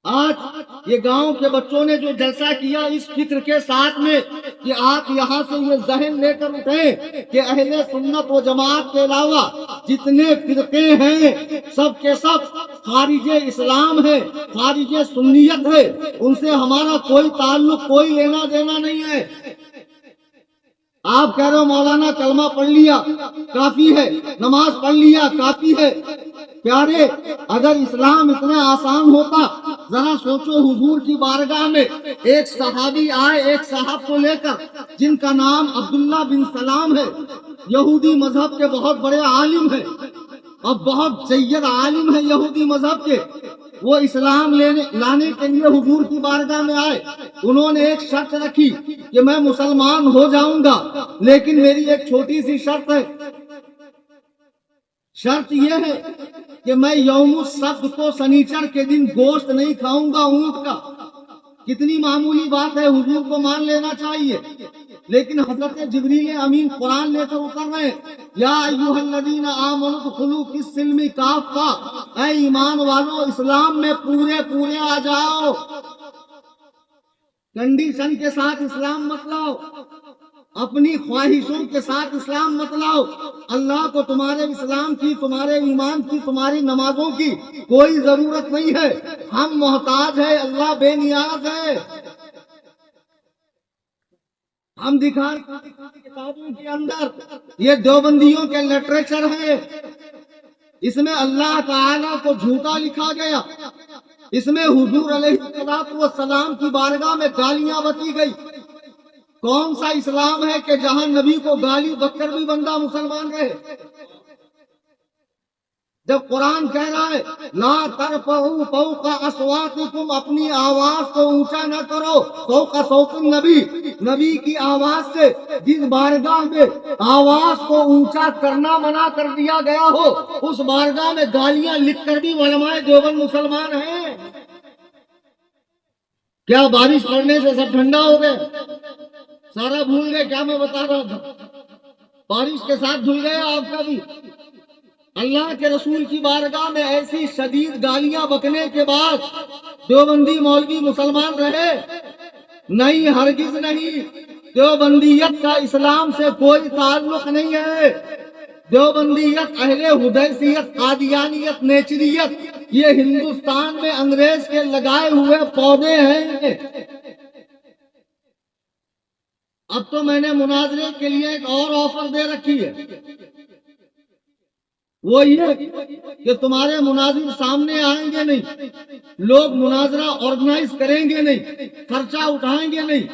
آج یہ گاؤں کے بچوں نے جو جلسہ کیا اس فکر کے ساتھ میں کہ آپ یہاں سے یہ ذہن لے کر اٹھیں کہ اہل سنت و جماعت کے علاوہ جتنے فرقے ہیں سب کے سب خارج اسلام ہے، خارج سنیت ہے، ان سے ہمارا کوئی تعلق، کوئی لینا دینا نہیں ہے۔ آپ کہہ رہے ہو مولانا کلمہ پڑھ لیا کافی ہے، نماز پڑھ لیا کافی ہے۔ پیارے، اگر اسلام اتنا آسان ہوتا، ذرا سوچو حضور کی بارگاہ میں ایک صحابی آئے ایک صاحب کو لے کر جن کا نام عبداللہ بن سلام ہے، یہودی مذہب کے بہت بڑے عالم ہیں اور بہت جید عالم ہیں یہودی مذہب کے۔ وہ اسلام لانے کے لیے حضور کی بارگاہ میں آئے۔ انہوں نے ایک شرط رکھی کہ میں مسلمان ہو جاؤں گا لیکن میری ایک چھوٹی سی شرط ہے۔ شرط یہ ہے کہ میں یوم السبت کو سنیچر کے دن گوشت نہیں کھاؤں گا اونٹ کا۔ کتنی معمولی بات ہے، حضور کو مان لینا چاہیے، لیکن حضرت جبریل امین قرآن لے کر اتر رہے ہیں، یا ایھا الذین آمنوا ادخلوا فی السلم کافہ، اے ایمان والو اسلام میں پورے آ جاؤ۔ کنڈیشن کے ساتھ اسلام مت لاؤ، اپنی خواہشوں کے ساتھ اسلام مت لاؤ۔ اللہ کو تمہارے اسلام کی، تمہارے ایمان کی، تمہاری نمازوں کی کوئی ضرورت نہیں ہے۔ ہم محتاج ہیں، اللہ بے نیاز ہے۔ ہم دکھائیں کتابوں کے اندر یہ دیوبندیوں کے لٹریچر ہے، اس میں اللہ تعالیٰ کو جھوٹا لکھا گیا، اس میں حضور علیہ السلام کی بارگاہ میں گالیاں بکی گئی۔ کون سا اسلام ہے کہ جہاں نبی کو گالی بک کر بھی بندہ مسلمان رہے؟ جب قرآن کہہ رہا ہے لا ترفعوا فوق اصواتکم، اپنی آواز کو اونچا نہ کرو، فوق صوت النبی، نبی کی آواز سے جس بارگاہ میں آواز کو اونچا کرنا منع کر دیا گیا ہو اس بارگاہ میں گالیاں لکھ کر بھی علماء دیوبند مسلمان ہیں۔ کیا بارش پڑنے سے سب ٹھنڈا ہو گئے؟ سارا بھول گئے؟ کیا میں بتا رہا تھا، بارش کے ساتھ دھل گیا آپ کا بھی۔ اللہ کے رسول کی بارگاہ میں ایسی شدید گالیاں بکنے کے بعد دیوبندی مولوی مسلمان رہے؟ نہیں، ہرگز نہیں۔ دیوبندیت کا اسلام سے کوئی تعلق نہیں ہے۔ دیوبندیت، اہل حدیثیت، قادیانیت، نیچریت، یہ ہندوستان میں انگریز کے لگائے ہوئے پودے ہیں۔ اب تو میں نے مناظرے کے لیے ایک اور آفر دے رکھی ہے، وہ یہ کہ تمہارے مناظر سامنے آئیں گے نہیں، لوگ مناظرہ آرگنائز کریں گے نہیں، خرچہ اٹھائیں گے نہیں۔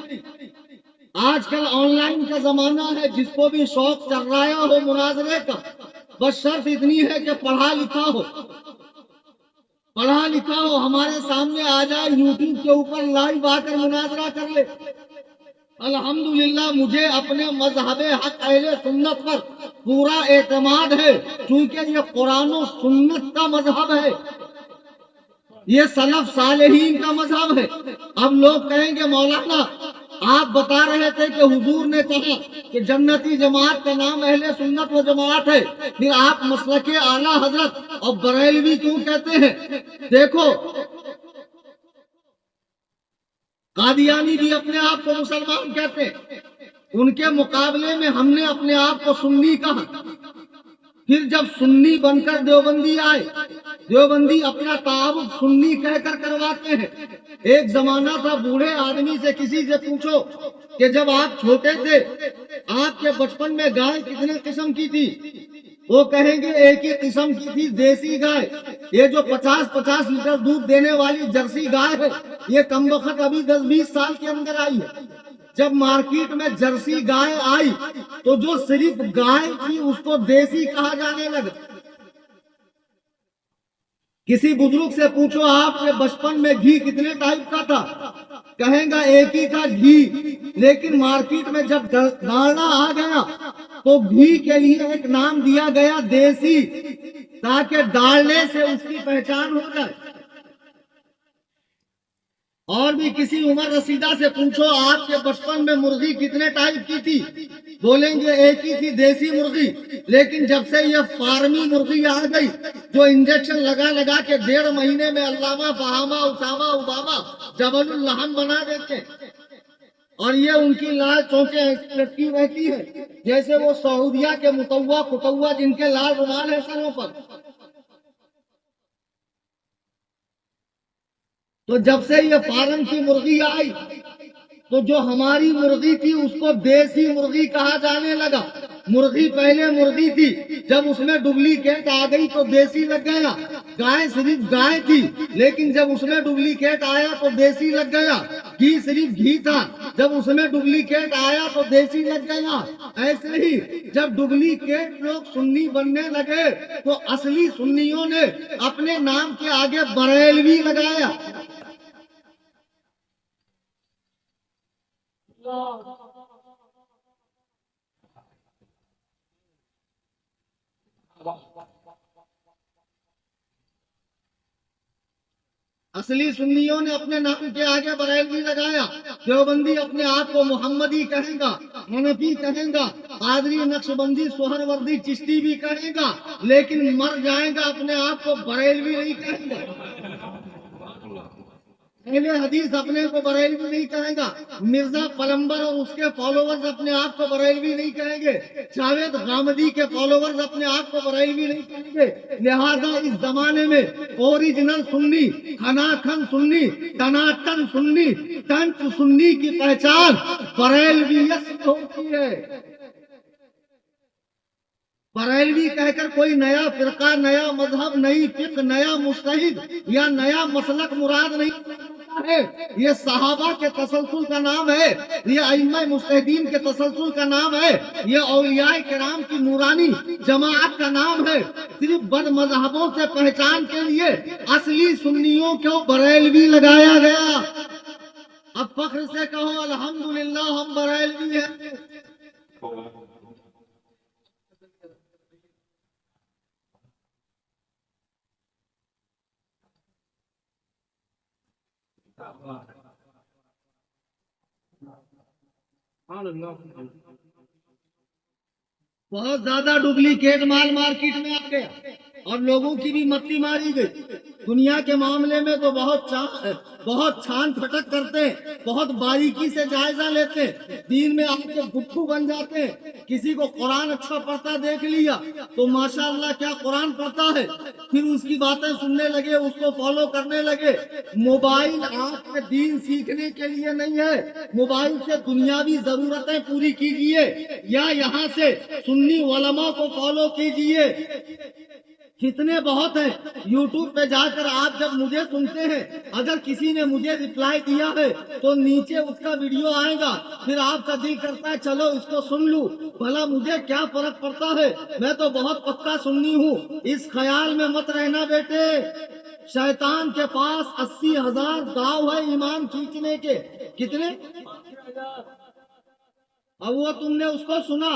آج کل آن لائن کا زمانہ ہے، جس کو بھی شوق چل رہا ہو مناظرے کا، بس شرط اتنی ہے کہ پڑھا لکھا ہو، ہمارے سامنے آ جائے، یوٹیوب کے اوپر لائیو آ کر مناظرہ کر لے۔ الحمدللہ مجھے اپنے مذہب حق اہل سنت پر پورا اعتماد ہے، کیونکہ یہ قرآن و سنت کا مذہب ہے، یہ سلف صالحین کا مذہب ہے۔ اب لوگ کہیں گے مولانا آپ بتا رہے تھے کہ حضور نے کہا کہ جنتی جماعت کا نام اہل سنت و جماعت ہے، پھر آپ مسلک اعلی حضرت اور بریلوی کیوں کہتے ہیں؟ دیکھو، قادیانی بھی اپنے آپ کو مسلمان کہتے ہیں، ان کے مقابلے میں ہم نے اپنے آپ کو سنی کہا۔ پھر جب سنی بن کر دیوبندی آئے، دیوبندی اپنا تعارف سنی کہہ کر کرواتے ہیں۔ ایک زمانہ تھا، بوڑھے آدمی سے کسی سے پوچھو کہ جب آپ چھوٹے تھے آپ کے بچپن میں گائے کتنے قسم کی تھی؟ وہ کہیں گے ایک ہی قسم کی تھی، دیسی گائے۔ یہ جو 50-50 لیٹر دودھ دینے والی جرسی گائے ہے، یہ کم وقت ابھی 10-20 سال کے اندر آئی ہے۔ جب مارکیٹ میں جرسی گائے آئی تو جو صرف گائے تھی اس کو دیسی کہا جانے لگا۔ کسی بزرگ سے پوچھو آپ کے بچپن میں گھی کتنے ٹائپ کا تھا، کہیں گا ایک ہی تھا گھی، لیکن مارکیٹ میں جب ڈالنا آ گیا تو گھی کے لیے ایک نام دیا گیا دیسی، تاکہ ڈالنے سے اس کی پہچان ہو جائے۔ اور بھی کسی عمر رسیدہ سے پوچھو آپ کے بچپن میں مرغی کتنے ٹائپ کی تھی، بولیں گے ایک ہی تھی، دیسی مرغی۔ لیکن جب سے یہ فارمی مرغی آ گئی جو انجیکشن لگا لگا کے 1.5 مہینے میں علامہ فہامہ اسامہ اوباما جبل اللحم بنا دیتے، اور یہ ان کی لال چونچیں ایسی لٹکی رہتی ہے جیسے وہ سعودیہ کے متوا کتوا جن کے لال رومال ہے سروں پر۔ تو جب سے یہ فارم کی مرغی آئی تو جو ہماری مرغی تھی اس کو دیسی مرغی کہا جانے لگا۔ مرغی پہلے مرغی تھی، جب اس میں ڈپلیکیٹ آ گئی تو دیسی لگ گیا۔ گائے صرف گائے تھی، لیکن جب اس میں ڈپلیکیٹ آیا تو دیسی لگ گیا۔ گھی صرف گھی تھا، جب اس میں ڈپلیکیٹ آیا تو دیسی لگ گیا۔ ایسے ہی جب ڈپلیکیٹ لوگ سنی بننے لگے تو اصلی سنیوں نے اپنے نام کے آگے بریلوی لگایا۔ اصلی سنیوں نے اپنے نام کے آگے بریلوی لگایا۔ دیوبندی اپنے آپ کو محمدی کہے گا، حنفی کہے گا، قادری نقشبندی سہروردی چشتی بھی کہے گا، لیکن مر جائے گا اپنے آپ کو بریلوی نہیں کہے گا۔ اہل حدیث اپنے کو بریلوی نہیں کہیں گا۔ مرزا پلمبر اور اس کے فالوورز اپنے آپ کو بریلوی نہیں کہیں گے۔ جاوید غامدی کے فالوورز اپنے آپ کو بریلوی نہیں کہیں گے۔ لہذا اس زمانے میں اوریجنل سنی، کھناکھن سنی، ٹناٹن سنی، ٹنچ سنی کی پہچان بریلویت سے ہوتی ہے۔ بریلوی کہہ کر کوئی نیا فرقہ، نیا مذہب، نئی فقہ، نیا مجتہد یا نیا مسلک مراد نہیں ہے۔ یہ صحابہ کے تسلسل کا نام ہے، یہ ائمہ مجتہدین کے تسلسل کا نام ہے، یہ اولیاء کرام کی نورانی جماعت کا نام ہے۔ صرف بد مذہبوں سے پہچان کے لیے اصلی سنیوں کو بریلوی لگایا گیا۔ اب فخر سے کہو الحمدللہ ہم بریلوی ہیں۔ بہت زیادہ ڈپلیکیٹ مال مارکیٹ میں آ گیا اور لوگوں کی بھی متی ماری گئی۔ دنیا کے معاملے میں تو بہت چھان پھٹک کرتے ہیں، بہت باریکی سے جائزہ لیتے ہیں، دین میں آ کے گٹھو بن جاتے ہیں۔ کسی کو قرآن اچھا پڑھتا دیکھ لیا تو ماشاءاللہ کیا قرآن پڑھتا ہے، پھر اس کی باتیں سننے لگے، اس کو فالو کرنے لگے۔ موبائل آپ کے دین سیکھنے کے لیے نہیں ہے، موبائل سے دنیاوی ضرورتیں پوری کیجیے یا یہاں سے سنی علماء کو فالو کیجیے۔ کتنے بہت ہیں یوٹیوب پہ جا کر آپ جب مجھے سنتے ہیں، اگر کسی نے مجھے ریپلائی دیا ہے تو نیچے اس کا ویڈیو آئے گا، پھر آپ کا دل کرتا ہے چلو اس کو سن لوں، بھلا مجھے کیا فرق پڑتا ہے، میں تو بہت پکا سنی ہوں۔ اس خیال میں مت رہنا بیٹے، شیطان کے پاس 80,000 داؤ ہے ایمان کھینچنے کے۔ کتنے؟ اب وہ تم نے اس کو سنا،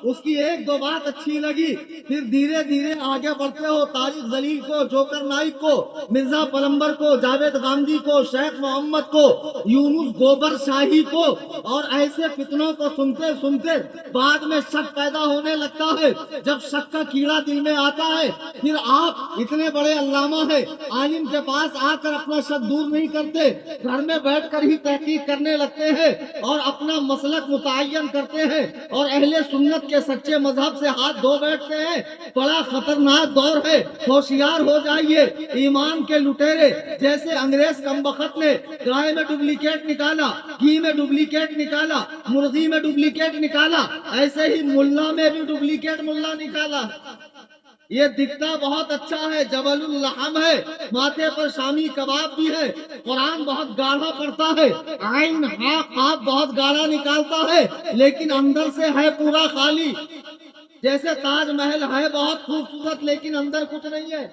اس کی ایک دو بات اچھی لگی، پھر دھیرے دھیرے آگے بڑھتے ہو، طارق ذلیل کو، جوکر نائک کو، مرزا پلمبر کو، جاوید غامدی کو، شیخ محمد کو، یونس گوبر شاہی کو، اور ایسے فتنوں کو سنتے سنتے بعد میں شک پیدا ہونے لگتا ہے۔ جب شک کا کیڑا دل میں آتا ہے پھر آپ اتنے بڑے علامہ ہیں، عالم کے پاس آ کر اپنا شک دور نہیں کرتے، گھر میں بیٹھ کر ہی تحقیق کرنے لگتے ہیں اور اپنا مسلک متعین کرتے ہیں اور اہل سنت کے سچے مذہب سے ہاتھ دھو بیٹھتے ہیں۔ بڑا خطرناک دور ہے، ہوشیار ہو جائیے۔ ایمان کے لٹیرے جیسے انگریز کمبخت نے گائے میں ڈپلیکیٹ نکالا، گھی میں ڈپلیکیٹ نکالا، مرغی میں ڈپلیکیٹ نکالا، ایسے ہی ملا میں بھی ڈپلیکیٹ ملا نکالا۔ یہ دکھتا بہت اچھا ہے، جبل اللحم ہے، ماتھے پر شامی کباب بھی ہے، قرآن بہت گاڑھا پڑتا ہے، عین ہا قاف بہت گاڑھا نکالتا ہے، لیکن اندر سے ہے پورا خالی۔ جیسے تاج محل ہے بہت خوبصورت لیکن اندر کچھ نہیں ہے۔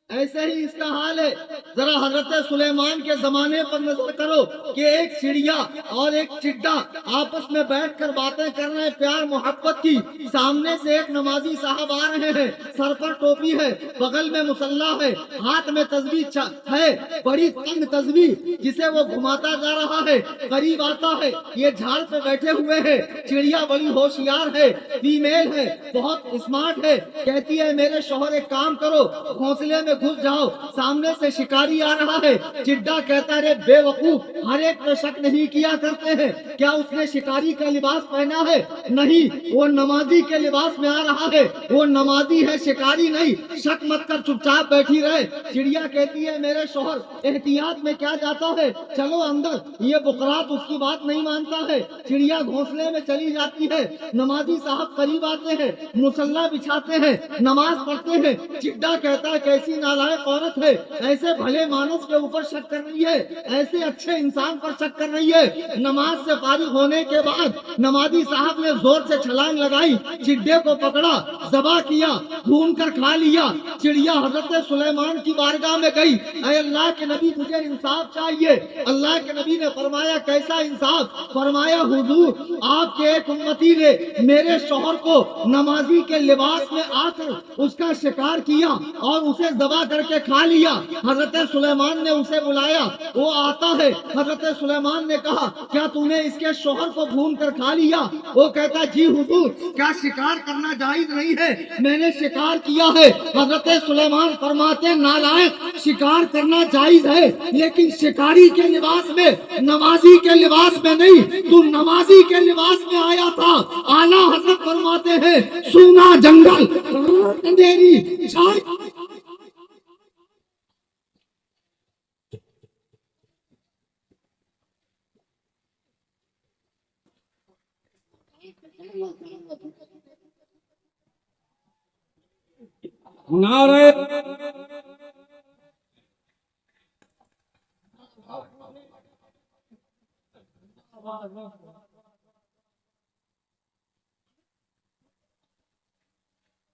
ایسے ہی اس کا حال ہے. ذرا حضرت سلیمان کے زمانے پر نظر کرو کہ ایک چڑیا اور ایک چڈا آپس میں بیٹھ کر باتیں کر رہے ہیں پیار محبت کی. سامنے سے ایک نمازی صاحب آ رہے ہیں, سر پر ٹوپی ہے, بغل میں مسلح ہے, ہاتھ میں تسبیح ہے, بڑی تنگ تسبیح جسے وہ گھماتا جا رہا ہے. قریب آتا ہے, یہ جھاڑ پہ بیٹھے ہوئے ہیں. چڑیا بڑی ہوشیار ہے, فیمیل ہے, بہت اسمارٹ ہے. کہتی ہے میرے شوہر ایک کام کرو, گھونسلے میں گھس جاؤ, سامنے سے شکاری آ رہا ہے. چڈا کہتا ہے بے وقوف, ہر ایک پہ شک نہیں کیا کرتے ہیں, کیا اس نے شکاری کا لباس پہنا ہے؟ نہیں, وہ نمازی کے لباس میں آ رہا ہے. وہ نمازی ہے, شکاری نہیں. شک مت کر, چپ چاپ بیٹھی رہے. چڑیا کہتی ہے میرے شوہر احتیاط میں کیا جاتا ہے, چلو اندر. یہ بکرات اس کی بات نہیں مانتا ہے. چڑیا گھونسلے میں چلی جاتی ہے. نمازی صاحب قریب آتے ہیں, مسلح بچھاتے ہیں, نماز پڑھتے ہیں. چڈا کہتا ہے کیسی نالائق عورت ہے, ایسے بھلے مانس کے اوپر شک کر رہی ہے, ایسے اچھے انسان پر شک کر رہی ہے. نماز سے فارغ ہونے کے بعد نمازی صاحب نے زور سے چھلانگ لگائی, چڈے کو پکڑا, ذبح کیا, بھون کر کھا لیا. چڑیا حضرت سلیمان کی بارگاہ میں گئی, اے اللہ کے نبی مجھے انصاف چاہیے. اللہ کے نبی نے فرمایا کیسا انصاف؟ فرمایا حضور آپ کے ایک امتی نے میرے شوہر کو نمازی کے لباس میں آ کر اس کا شکار کیا اور اسے ذبح کر کے کھا لیا. حضرت سلیمان نے اسے بلایا, وہ آتا ہے. حضرت سلیمان نے کہا کیا تم نے اس کے شوہر کو بھون کر کھا لیا؟ وہ کہتا جی حضور, کیا شکار کرنا جائز نہیں ہے؟ میں نے شکار کیا ہے. حضرت سلیمان فرماتے نالائق, شکار کرنا جائز ہے لیکن شکاری کے لباس میں, نمازی کے لباس میں نہیں. تم نمازی کے لباس میں آیا تھا. اعلیٰ حضرت فرماتے ہیں سونا جنگل اندھیری چھائی. نعرہ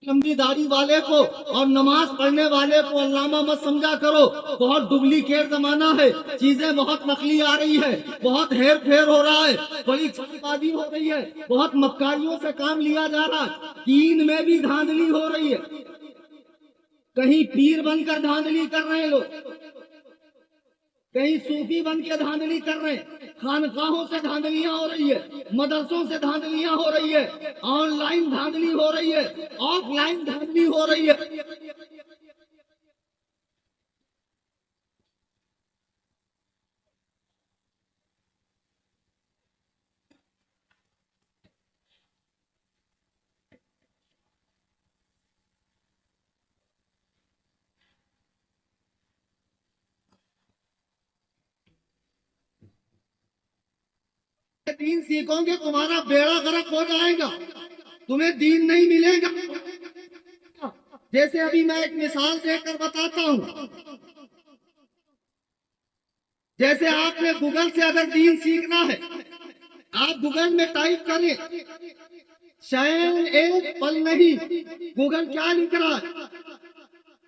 لمبی داڑھی والے کو اور نماز پڑھنے والے کو علامہ مت سمجھا کرو. بہت ڈپلیکیٹ زمانہ ہے, چیزیں بہت نقلی آ رہی ہے, بہت ہیر پھیر ہو رہا ہے, بڑی چھاپ بازی ہو رہی ہے, بہت مکاریوں سے کام لیا جا رہا ہے. دین میں بھی دھاندلی ہو رہی ہے. کہیں پیر بن کر دھاندلی کر رہے ہیں لوگ, کہیں صوفی بن کے دھاندلی کر رہے ہیں. خانقاہوں سے دھاندلیاں ہو رہی ہے, مدرسوں سے دھاندلیاں ہو رہی ہے, آن لائن دھاندلی ہو رہی ہے, آف لائن دھاندلی ہو رہی ہے. دین سیکھو گے تمہارا بیڑا غرق ہو جائے گا, تمہیں دین نہیں ملے گا. جیسے ابھی میں ایک مثال دے کر بتاتا ہوں. جیسے آپ نے گوگل سے اگر دین سیکھنا ہے, آپ گوگل میں ٹائپ کریں شین ایک پل نہیں, گوگل کیا لکھ رہا ہے؟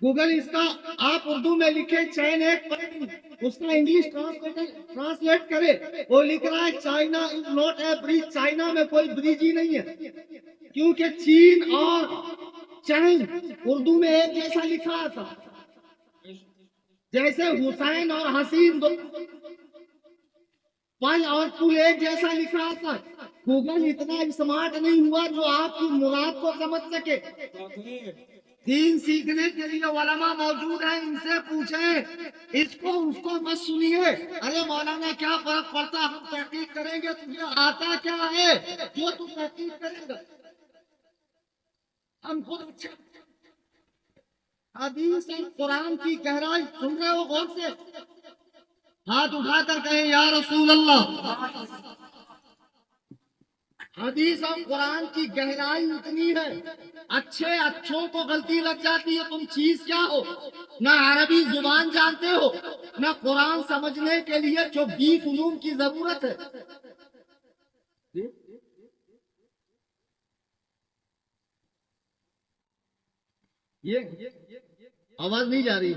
گوگل اس کا آپ اردو میں لکھے چین ایک پل, اس کا انگلش ٹرانسلیٹ کرے, وہ لکھ رہا ہے China is not a bridge. China میں کوئی برج ہی نہیں ہے, کیونکہ چین اور چین اردو میں ایک جیسا لکھا تھا. جیسے حسین اور حسین پل اور پل ایک جیسا لکھا تھا. گوگل اتنا اسمارٹ نہیں ہوا جو آپ کی مراد کو سمجھ سکے. دین سیکھنے کے لیے علماء موجود ہیں, ان سے پوچھیں, اس کو مت سنیے. ارے مولانا کیا فرق پڑتا, ہم تحقیق کریں گے, تجھے آتا کیا ہے جو تو تحقیق کرے گا؟ ہم خود اچھا حدیث اور قرآن کی گہرائی سن رہے ہو غور سے؟ ہاتھ اٹھا کر کہیں یا رسول اللہ. حدیث اور قرآن کی گہرائی اتنی ہے, اچھوں کو غلطی لگ جاتی ہے تم چیز کیا ہو. نہ عربی زبان جانتے ہو, نہ قرآن سمجھنے کے لیے جو 20 علوم کی ضرورت ہے. آواز نہیں جا رہی ہے؟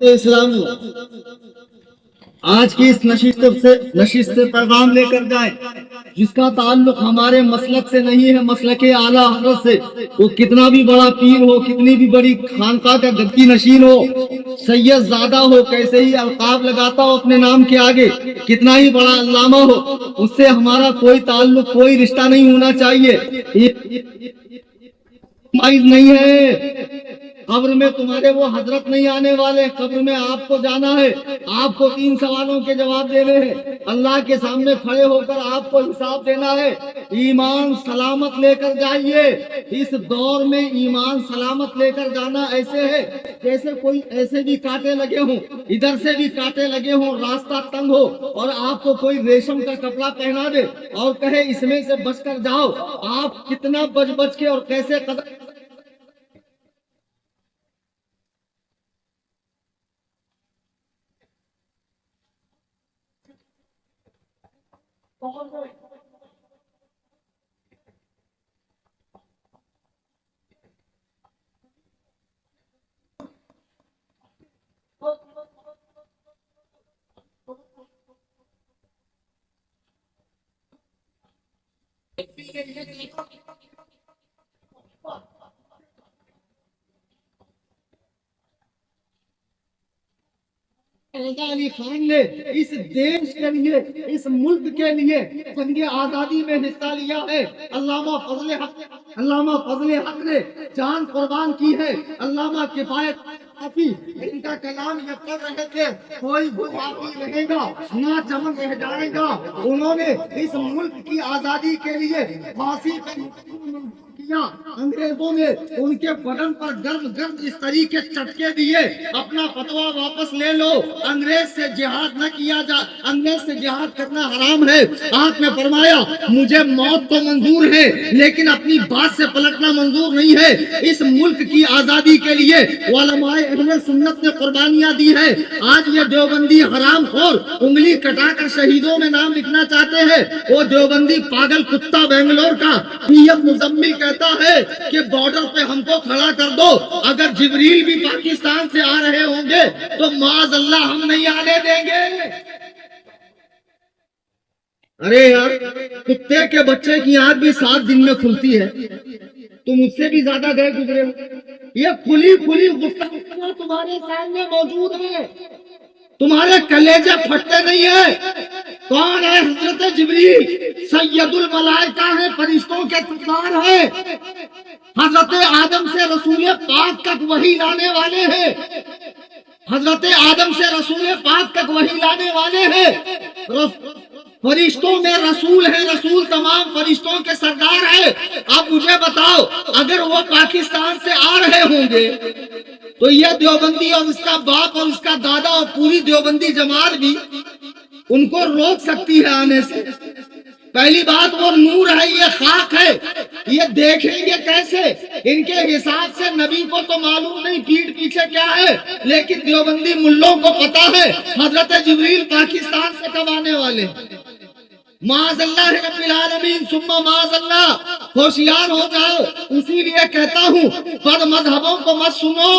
اسلام آج کی اس نشست سے پیغام لے کر جائیں جس کا تعلق ہمارے مسلک سے نہیں ہے، مسلک اعلیٰ حضرت سے. وہ کتنا بھی بڑا پیر ہو، کتنی بھی بڑی خانقاہ کا گدی نشین ہو، سید زادہ ہو، کیسے ہی القاب لگاتا ہو اپنے نام کے آگے، کتنا ہی بڑا علامہ ہو، اس سے ہمارا کوئی تعلق، کوئی رشتہ نہیں ہونا چاہیے. نہیں ہے، قبر میں تمہارے وہ حضرت نہیں آنے والے. قبر میں آپ کو جانا ہے، آپ کو 3 سوالوں کے جواب دینے ہیں. اللہ کے سامنے کھڑے ہو کر آپ کو حساب دینا ہے. ایمان سلامت لے کر جائیے. اس دور میں ایمان سلامت لے کر جانا ایسے ہے جیسے کوئی ایسے بھی کانٹے لگے ہوں، ادھر سے بھی کانٹے لگے ہوں، راستہ تنگ ہو اور آپ کو کوئی ریشم کا کپڑا پہنا دے اور کہے اس میں سے بچ کر جاؤ. آپ کتنا بچ کے اور کیسے قدم علی خان نے اس دیش کے لیے، اس ملک کے لیے جنگ آزادی میں حصہ لیا ہے. علامہ فضل حق نے جان قربان کی ہے. علامہ کفایت کافی ان کا کلام یہ پڑھ رہے تھے، کوئی باقی رہے گا نہ چمن رہ جائے گا. انہوں نے اس ملک کی آزادی کے لیے پھانسی کیا. انگریزوں نے ان کے بدن پر گرم اس طریقے چٹکے دیے، اپنا فتوا واپس لے لو، انگریز سے جہاد نہ کیا جا، انگریز سے جہاد کرنا حرام ہے. آپ نے فرمایا مجھے موت تو منظور ہے لیکن اپنی بات سے پلٹنا منظور نہیں ہے. اس ملک کی آزادی کے لیے علماء اہل سنت نے قربانیاں دی ہے. آج یہ دیوبندی حرام خور انگلی کٹا کر شہیدوں میں نام لکھنا چاہتے ہیں. وہ دیوبندی پاگل کتا بنگلور کا پیم مزمل کہتا ہے کہ بارڈر پہ ہم کو کھڑا کر دو، اگر جبریل بھی پاکستان سے آ رہے ہوں گے تو معاذ اللہ ہم نہیں آنے دیں گے. ارے یار، کتے کے بچے کی آنکھ بھی 7 دن میں کھلتی ہے، تم اس سے بھی زیادہ گئے گزرے ہو. یہ کھلی گفتگو تمہارے سامنے موجود ہے، تمہارے کلیجے پھٹتے نہیں ہیں. کون ہے حضرت جبریل؟ سید الملائکہ ہے، فرشتوں کے سردار ہیں. حضرت آدم سے رسول پاک تک وحی لانے والے ہیں. حضرت آدم سے رسول پاک تک وحی لانے والے ہیں. فرشتوں میں رسول ہے، رسول تمام فرشتوں کے سردار ہے. اب مجھے بتاؤ، اگر وہ پاکستان سے آ رہے ہوں گے تو یہ دیوبندی اور اس کا باپ اور اس کا دادا اور پوری دیوبندی جماعت بھی ان کو روک سکتی ہے آنے سے. پہلی بات وہ نور ہے، یہ خاک ہے، یہ دیکھیں گے کیسے؟ ان کے حساب سے نبی کو تو معلوم نہیں پیٹھ پیچھے کیا ہے، لیکن دیوبندی ملوں کو پتا ہے حضرت جبریل پاکستان سے کب آنے والے. معاذ اللہ رب العالمین ثم معاذ اللہ. ہوشیار ہو جاؤ. اسی لیے کہتا ہوں بد مذہبوں کو مت سنو،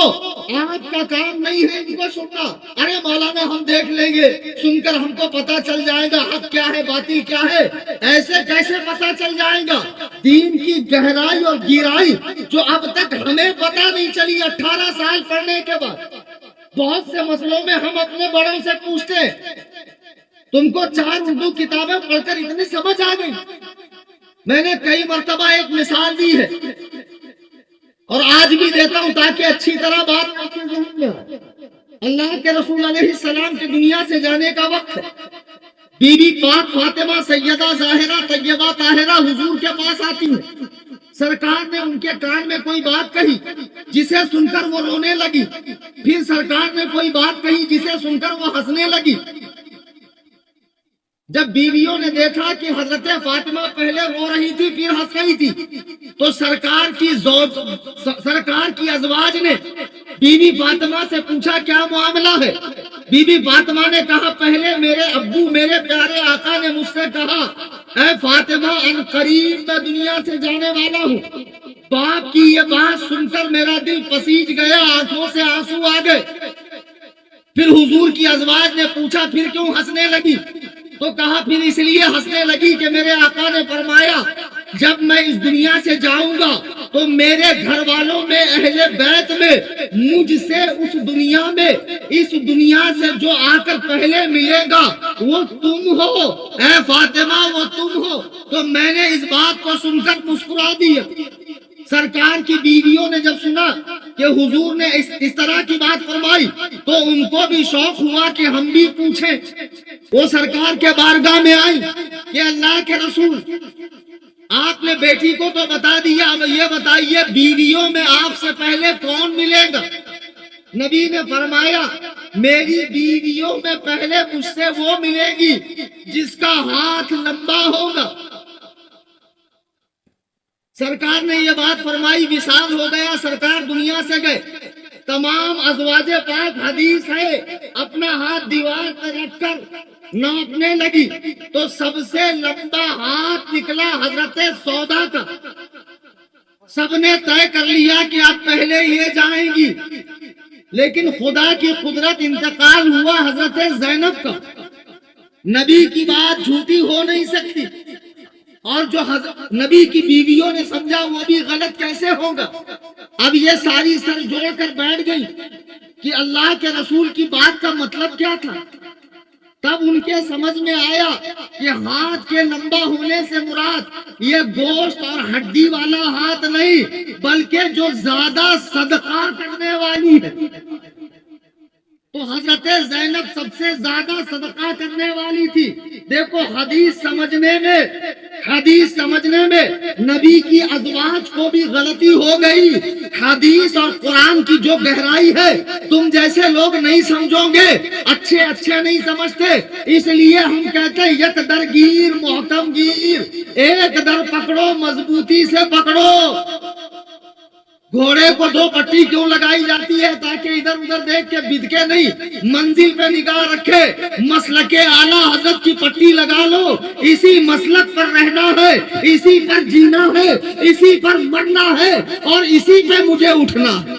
آپ کا کام نہیں ہے ان کو سننا. ارے مولانا ہم دیکھ لیں گے، سن کر ہم کو پتا چل جائے گا حق کیا ہے باطل کیا ہے. ایسے کیسے پتا چل جائے گا؟ دین کی گہرائی اور گہرائی جو اب تک ہمیں پتا نہیں چلی 18 سال پڑھنے کے بعد. بہت سے مسئلوں میں ہم اپنے بڑوں سے پوچھتے ہیں، تم کو 4 اردو کتابیں پڑھ کر اتنی سمجھ آ گئی. میں نے کئی مرتبہ ایک مثال دی ہے اور آج بھی دیتا ہوں تاکہ اچھی طرح بات آپ کے ذہن میں آئے. اللہ کے رسول علیہ السلام کی دنیا سے جانے کا وقت ہے. بی بی پاک فاطمہ سیدہ ظاہرہ طیبہ طاہرہ حضور کے پاس آتی ہیں. سرکار نے ان کے کان میں کوئی بات کہی جسے سن کر وہ رونے لگی. پھر سرکار نے کوئی بات کہی جسے سن کر وہ ہنسنے لگی. جب بیویوں نے دیکھا کہ حضرت فاطمہ پہلے رو رہی تھی پھر ہنس رہی تھی، تو سرکار کی ازواج نے بی بی فاطمہ سے پوچھا کیا معاملہ ہے؟ بی بی فاطمہ نے کہا پہلے میرے ابو میرے پیارے آقا نے مجھ سے کہا اے فاطمہ ان قریب میں دنیا سے جانے والا ہوں۔ باپ کی یہ بات سن کر میرا دل پسیج گیا، آنکھوں سے آنسو آ گئے۔ پھر حضور کی ازواج نے پوچھا پھر کیوں ہنسنے لگی؟ تو کہا پھر اس لیے ہنسنے لگی کہ میرے آقا نے فرمایا جب میں اس دنیا سے جاؤں گا تو میرے گھر والوں میں اہل بیت میں مجھ سے اس دنیا سے جو آ کر پہلے ملے گا وہ تم ہو، اے فاطمہ وہ تم ہو۔ تو میں نے اس بات کو سن کر مسکرا دیا۔ سرکار کی بیویوں نے جب سنا کہ حضور نے اس طرح کی بات فرمائی تو ان کو بھی شوق ہوا کہ ہم بھی پوچھیں۔ وہ سرکار کے بارگاہ میں آئی کہ اللہ کے رسول آپ نے بیٹی کو تو بتا دیا، اب یہ بتائیے بیویوں میں آپ سے پہلے کون ملے گا؟ نبی نے فرمایا میری بیویوں میں پہلے مجھ سے وہ ملے گی جس کا ہاتھ لمبا ہوگا۔ سرکار نے یہ بات فرمائی، وصال ہو گیا، سرکار دنیا سے گئے۔ تمام ازواج پاک حدیث ہے اپنا ہاتھ دیوار پر رکھ کر ناپنے لگی تو سب سے لمبا ہاتھ نکلا حضرت سودا کا۔ سب نے طے کر لیا کہ اب پہلے یہ جائیں گی، لیکن خدا کی قدرت انتقال ہوا حضرت زینب کا۔ نبی کی بات جھوٹی ہو نہیں سکتی، اور جو نبی کی بیویوں نے سمجھا وہ بھی غلط کیسے ہوگا؟ اب یہ ساری سر جوڑ کر بیٹھ گئی کہ اللہ کے رسول کی بات کا مطلب کیا تھا۔ تب ان کے سمجھ میں آیا کہ ہاتھ کے لمبا ہونے سے مراد یہ گوشت اور ہڈی والا ہاتھ نہیں بلکہ جو زیادہ صدقہ کرنے والی ہے۔ تو حضرت زینب سب سے زیادہ صدقہ کرنے والی تھی۔ دیکھو حدیث سمجھنے میں نبی کی ازواج کو بھی غلطی ہو گئی۔ حدیث اور قرآن کی جو گہرائی ہے تم جیسے لوگ نہیں سمجھو گے، اچھے نہیں سمجھتے، اس لیے ہم کہتے ہیں یک در گیر محکم گیر، ایک در پکڑو مضبوطی سے پکڑو۔ گھوڑے کو دو پٹی کیوں لگائی جاتی ہے؟ تاکہ ادھر ادھر دیکھ کے بدکے نہیں، منزل پہ نگاہ رکھے۔ مسلک اعلیٰ حضرت کی پٹی لگا لو، اسی مسلک پر رہنا ہے، اسی پر جینا ہے، اسی پر مرنا ہے، اور اسی پہ مجھے اٹھنا ہے۔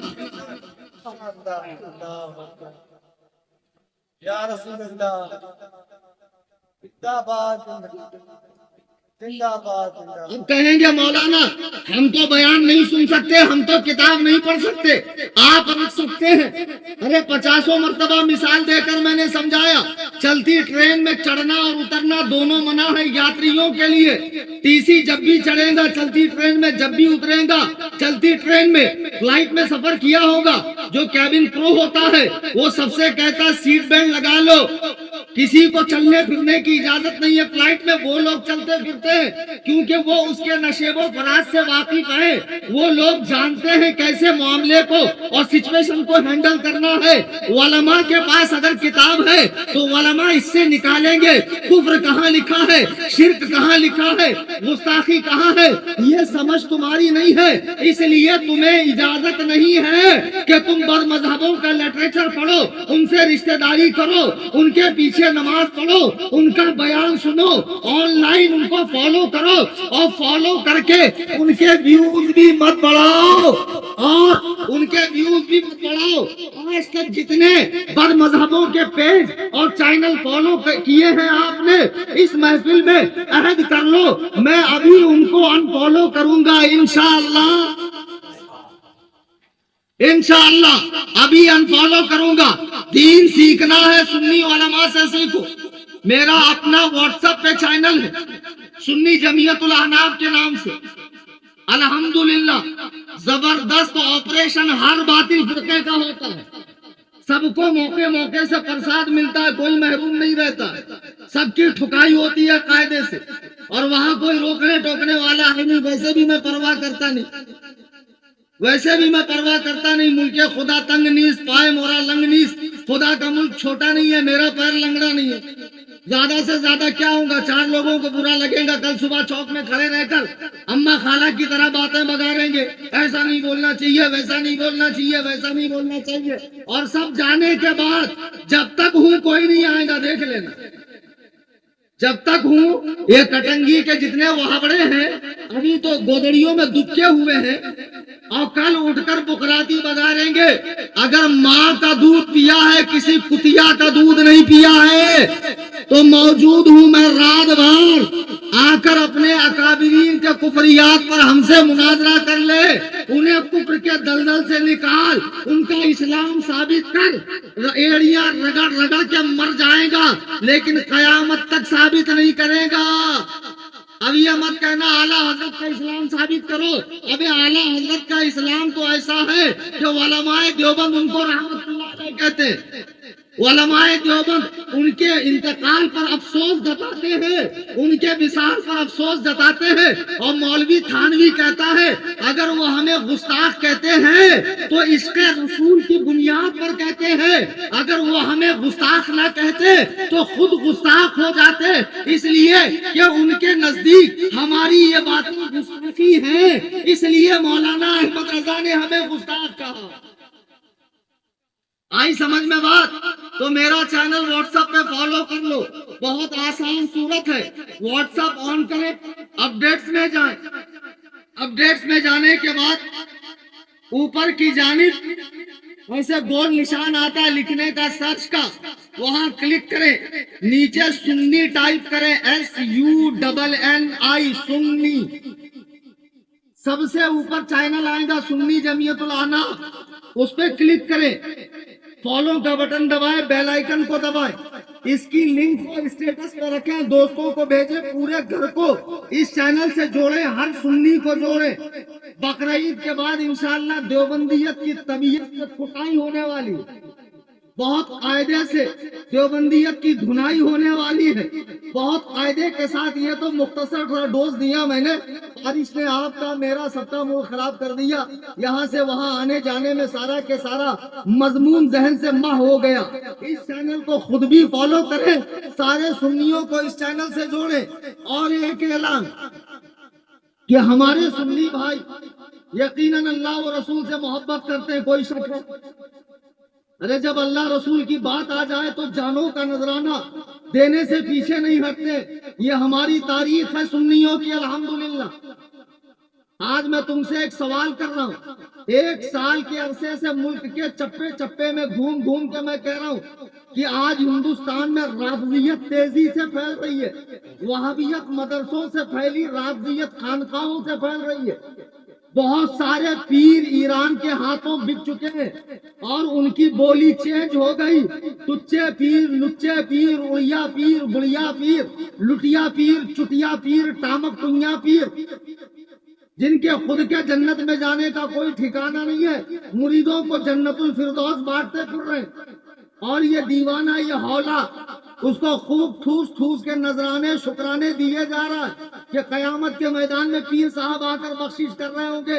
یا رسول اللہ زندہ باد زندہ باد۔ اب کہیں گے مولانا ہم تو بیان نہیں سن سکتے، ہم تو کتاب نہیں پڑھ سکتے، آپ رکھ سکتے ہیں۔ ارے 50 مرتبہ مثال دے کر میں نے سمجھایا، چلتی ٹرین میں چڑھنا اور اترنا دونوں منع ہے یاتریوں کے لیے۔ ٹی سی جب بھی چڑھے گا چلتی ٹرین میں، جب بھی اترے گا چلتی ٹرین میں۔ فلائٹ میں سفر کیا ہوگا، جو کیبن کرو ہوتا ہے وہ سب سے کہتا ہے سیٹ بیلٹ لگا لو۔ کسی کو چلنے پھرنے کی اجازت نہیں ہے فلائٹ میں، وہ لوگ چلتے پھرتے ہیں کیونکہ وہ اس کے نشیب و فراز سے واقف ہیں، وہ لوگ جانتے ہیں کیسے معاملے کو اور سچویشن کو ہینڈل کرنا ہے۔ علماء کے پاس اگر کتاب ہے تو علماء اس سے نکالیں گے کفر کہاں لکھا ہے، شرک کہاں لکھا ہے، گستاخی کہاں ہے۔ یہ سمجھ تمہاری نہیں ہے، اس لیے تمہیں اجازت نہیں ہے کہ تم بر مذہبوں کا لٹریچر پڑھو، ان سے رشتہ داری کرو، ان کے پیچھے نماز پڑھو، ان کا بیان سنو، آن لائن ان کو فالو کرو، اور فالو کر کے ان کے ویوز بھی مت بڑھاؤ، آج تک جتنے بر مذہبوں کے پیج اور چینل فالو کیے ہیں آپ نے اس محفل میں عہد کر لو میں ابھی ان کو انفالو کروں گا انشاءاللہ ابھی انفالو کروں گا۔ دین سیکھنا ہے سنی علماء سے سیکھو۔ میرا اپنا واٹس ایپ پہ چینل ہے سنی جمعیت الاحناف کے نام سے، الحمدللہ زبردست آپریشن ہر باطل فرقے کا ہوتا ہے، سب کو موقع سے پرساد ملتا ہے، کوئی محروم نہیں رہتا، سب کی ٹھکائی ہوتی ہے قاعدے سے، اور وہاں کوئی روکنے ٹوکنے والا ہے نہیں۔ ویسے بھی میں پرواہ کرتا نہیں، ملک خدا تنگ نیس پائے مورا لنگ نیس، خدا کا ملک چھوٹا نہیں ہے، میرا پیر لنگڑا نہیں ہے۔ زیادہ سے زیادہ کیا ہوگا؟ 4 لوگوں کو برا لگے گا، کل صبح چوک میں کھڑے رہ کر اما خالہ کی طرح باتیں بگاڑیں گے، ایسا نہیں بولنا چاہیے، ویسا نہیں بولنا چاہیے، ویسا نہیں بولنا چاہیے، اور سب جانے کے بعد جب تک ہوں کوئی نہیں آئے گا، دیکھ لینا، جب تک ہوں یہ کٹنگی کے جتنے وہابڑے ہیں ابھی تو گودڑیوں میں دبکے ہوئے ہیں، اور کل اٹھ کر بکراتی بگاریں گے اگر ماں کا دودھ پیا ہے، کسی کتیا کا دودھ نہیں پیا ہے، تو موجود ہوں میں رات بھر، آ کر اپنے اکابرین کے کفریات پر ہم سے مناظرہ کر لے، انہیں کفر کے دلدل سے نکال، ان کا اسلام ثابت کر، ایڑیاں رگڑ رگڑ کے مر جائے گا لیکن قیامت تک ثابت نہیں کرے گا۔ اب یہ مت کہنا اعلیٰ حضرت کا اسلام ثابت کرو، ابھی اعلیٰ حضرت کا اسلام تو ایسا ہے کہ علماء دیوبند ان کو رحمت اللہ علیہ کہتے ہیں، علماء دیوبند ان کے انتقال پر افسوس جتاتے ہیں، ان کے وصال پر افسوس جتاتے ہیں، اور مولوی تھانوی کہتا ہے اگر وہ ہمیں گستاخ کہتے ہیں تو عشق رسول کی بنیاد پر کہتے ہیں، اگر وہ ہمیں گستاخ نہ کہتے تو خود گستاخ ہو جاتے، اس لیے کہ ان کے نزدیک ہماری یہ باتیں گستاخی ہیں، اس لیے مولانا احمد رضا نے ہمیں گستاخ کہا۔ آئی سمجھ میں بات؟ تو میرا چینل واٹس ایپ پہ فالو کر لو، بہت آسان صورت ہے، واٹس ایپ آن کریں، اپڈیٹس میں جائیں، اپڈیٹس میں جانے کے بعد اوپر کی جانب ایسے گول نشان آتا ہے لکھنے کا، سرچ کا، وہاں کلک کریں، نیچے سنی ٹائپ کریں، SUNNI سنی، سب سے اوپر چینل آئے گا سنی جمعیت العلماء، اس پہ کلک کریں، فالو کا بٹن دبائیں، بیل آئیکن کو دبائیں، اس کی لنک کو اسٹیٹس پہ رکھیں، دوستوں کو بھیجیں، پورے گھر کو اس چینل سے جوڑیں، ہر سنی کو جوڑیں۔ بقرعید کے بعد انشاءاللہ دیوبندیت کی طبیعت سے کھٹائی ہونے والی، بہت قاعدے سے دیوبندیت کی دھنائی ہونے والی ہے، بہت قاعدے کے ساتھ۔ یہ تو مختصر تھوڑا ڈوز دیا میں نے، بارش نے آپ کا میرا سب کا موڈ خراب کر دیا، یہاں سے وہاں آنے جانے میں سارا کے سارا مضمون ذہن سے ماہ ہو گیا۔ اس چینل کو خود بھی فالو کریں، سارے سنیوں کو اس چینل سے جوڑیں، اور ایک اعلان کہ ہمارے سنی بھائی یقیناً اللہ و رسول سے محبت کرتے ہیں، کوئی شک ہے؟ ارے جب اللہ رسول کی بات آ جائے تو جانوں کا نذرانہ دینے سے پیچھے نہیں ہٹتے، یہ ہماری تاریخ ہے سنیوں کی الحمدللہ۔ آج میں تم سے ایک سوال کر رہا ہوں، 1 سال کے عرصے سے ملک کے چپے چپے میں گھوم گھوم کے میں کہہ رہا ہوں کہ آج ہندوستان میں رافضیت تیزی سے پھیل رہی ہے، وہابیت مدرسوں سے پھیلی، رافضیت خانقاہوں سے پھیل رہی ہے، بہت سارے پیر ایران کے ہاتھوں بک چکے ہیں اور ان کی بولی چینج ہو گئی، تچے پیر، لچے پیر، اڑیا پیر، بڑیا پیر، لٹیا پیر، چٹیا پیر، ٹامک ٹنیا پیر، جن کے خود کے جنت میں جانے کا کوئی ٹھکانہ نہیں ہے، مریدوں کو جنت الفردوس بانٹتے پھر رہے، اور یہ دیوانہ، یہ ہولا، اس کو خوب ٹھوس ٹھوس کے نذرانے شکرانے دیے جا رہا ہے کہ قیامت کے میدان میں پیر صاحب آ کر بخشش کر رہے ہوں گے۔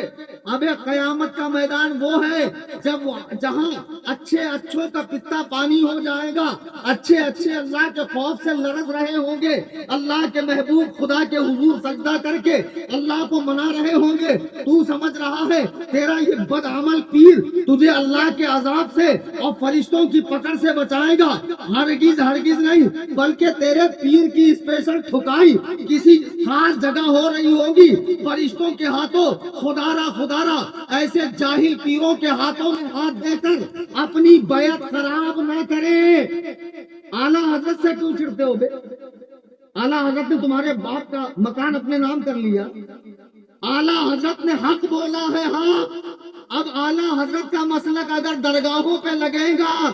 ابے قیامت کا میدان وہ ہے جہاں اچھے اچھوں کا پتا پانی ہو جائے گا، اچھے اچھے اللہ کے خوف سے لرز رہے ہوں گے، اللہ کے محبوب خدا کے حضور سجدہ کر کے اللہ کو منا رہے ہوں گے۔ تو سمجھ رہا ہے تیرا یہ بدعمل پیر تجھے اللہ کے عذاب سے اور فرشتوں کی پکڑ سے بچائے گا؟ ہرگز ہرگز نہیں، بلکہ تیرے پیر کی اسپیشل ٹھکائی کسی خاص جگہ ہو رہی ہوگی، فرشتوں کے ہاتھوں، خدارا ایسے جاہل پیروں کے ہاتھوں میں ہاتھ دے کر اپنی بیعت خراب نہ کرے۔ اعلیٰ حضرت سے کیوں چڑھتے ہو بے؟ اعلیٰ حضرت نے تمہارے باپ کا مکان اپنے نام کر لیا، اعلیٰ حضرت نے حق بولا ہے، ہاں۔ اب اعلیٰ حضرت کا مسلک اگر درگاہوں پہ لگے گا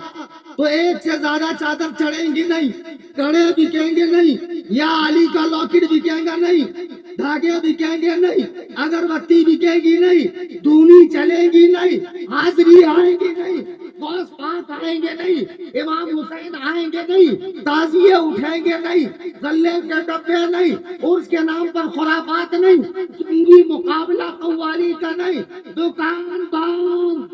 تو ایک سے زیادہ چادر چڑھیں گی نہیں، کڑے بکیں گے نہیں، یا علی کا لاکٹ بکے گا نہیں، دھاگے بکیں گے نہیں، اگربتی بکے گی نہیں، دھونی چلے گی نہیں، حاضری آئے گی نہیں، غوث پاک آئیں گے نہیں، امام حسین آئیں گے نہیں، تعزیے اٹھیں گے نہیں، غلے کے ڈبے نہیں، عرس کے نام پر خرافات نہیں، چنگی مقابلہ قوالی کا نہیں، دکان بند۔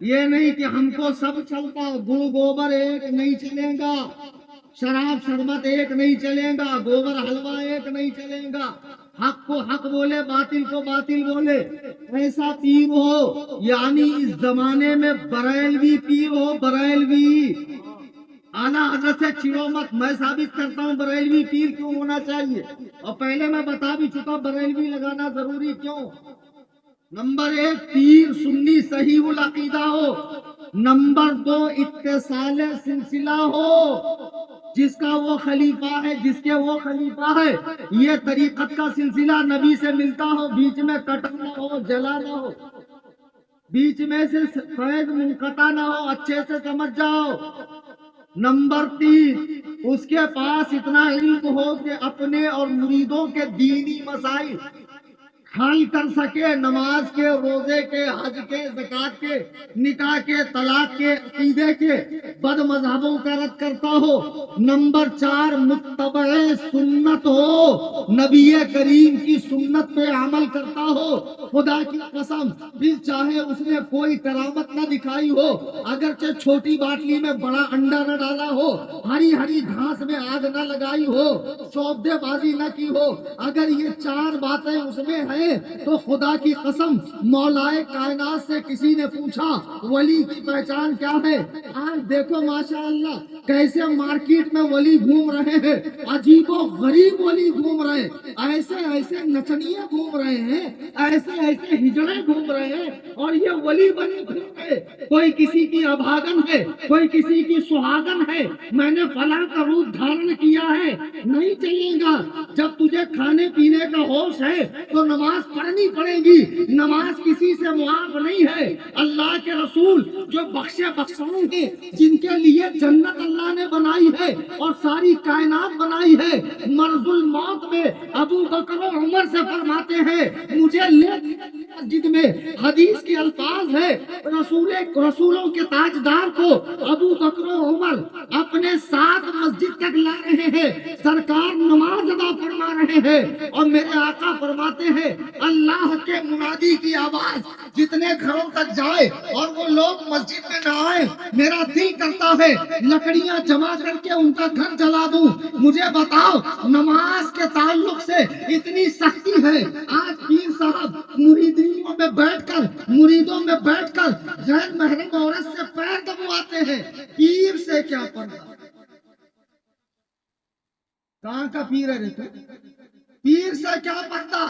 یہ نہیں کہ ہم کو سب چلتا، گڑ گوبر ایک نہیں چلے گا، شراب شربت ایک نہیں چلے گا، گوبر حلوہ ایک نہیں چلے گا، حق کو حق بولے باطل کو باطل بولے، ایسا پیر ہو، یعنی اس زمانے میں بریلوی پیر ہو، بریلوی اعلیٰ حضرت سے چھڑو مت، میں ثابت کرتا ہوں بریلوی پیر کیوں ہونا چاہیے، اور پہلے میں بتا بھی چکا بریلوی لگانا ضروری کیوں۔ نمبر 1 پیر سنی صحیح العقیدہ ہو، نمبر 2 اتصال سلسلہ ہو، جس کا وہ خلیفہ ہے، جس کے وہ خلیفہ ہے، یہ طریقت کا سلسلہ نبی سے ملتا ہو، بیچ میں کٹا نہ ہو، جلا نہ ہو، بیچ میں سے فیض منقطع نہ ہو، اچھے سے سمجھ جاؤ۔ نمبر 3 اس کے پاس اتنا علم ہو کہ اپنے اور مریدوں کے دینی مسائل حل کر سکے، نماز کے، روزے کے، حج کے، زکات کے، نکاح کے، طلاق کے، عقیدے کے، بد مذہبوں کا رد کرتا ہو۔ نمبر 4 متبع سنت ہو، نبی کریم کی سنت پہ عمل کرتا ہو، خدا کی قسم پھر چاہے اس نے کوئی کرامت نہ دکھائی ہو، اگرچہ چھوٹی باٹلی میں بڑا انڈا نہ ڈالا ہو، ہری ہری گھاس میں آگ نہ لگائی ہو، سودے بازی نہ کی ہو، اگر یہ 4 باتیں اس میں ہیں تو خدا کی قسم مولائے کائنات سے کسی نے پوچھا ولی کی پہچان کیا ہے، آج دیکھو ماشاءاللہ کیسے مارکیٹ میں ولی گھوم رہے ہیں، عجیب و غریب ولی گھوم رہے ہیں، ایسے ایسے نچنیے گھوم رہے ہیں، ایسے ایسے ہجڑے گھوم رہے ہیں، اور یہ ولی بنے گھوم رہے، کوئی کسی کی ابھاگن ہے، کوئی کسی کی سہاگن ہے، میں نے فلاں کا روپ دھارن کیا ہے، نہیں چلے گا۔ جب تجھے کھانے پینے کا ہوش ہے تو نماز پڑھنی پڑے گی، نماز کسی سے معاف نہیں ہے۔ اللہ کے رسول جو بخشے بخشائے ہیں، جن کے لیے جنت اللہ نے بنائی ہے اور ساری کائنات بنائی ہے، مرض الموت میں ابو بکر و عمر سے فرماتے ہیں مجھے لے مسجد میں، حدیث کے الفاظ ہے رسولوں کے تاجدار کو ابو بکر و عمر اپنے ساتھ مسجد تک لا رہے ہیں، سرکار نماز ادا فرما رہے ہیں، اور میرے آقا فرماتے ہیں اللہ کے منادی کی آواز جتنے گھروں تک جائے اور وہ لوگ مسجد میں نہ آئے، میرا دل کرتا ہے لکڑیاں جمع کر کے ان کا گھر جلا دوں۔ مجھے بتاؤ نماز کے تعلق سے اتنی سختی ہے، آج پیر صاحب مریدوں میں بیٹھ کر غیر محرم عورت سے پیر دبواتے ہیں، پیر سے کیا پڑھنا؟ کہاں کا پیر ہے رہتے؟ پیر سے کیا پڑھتا؟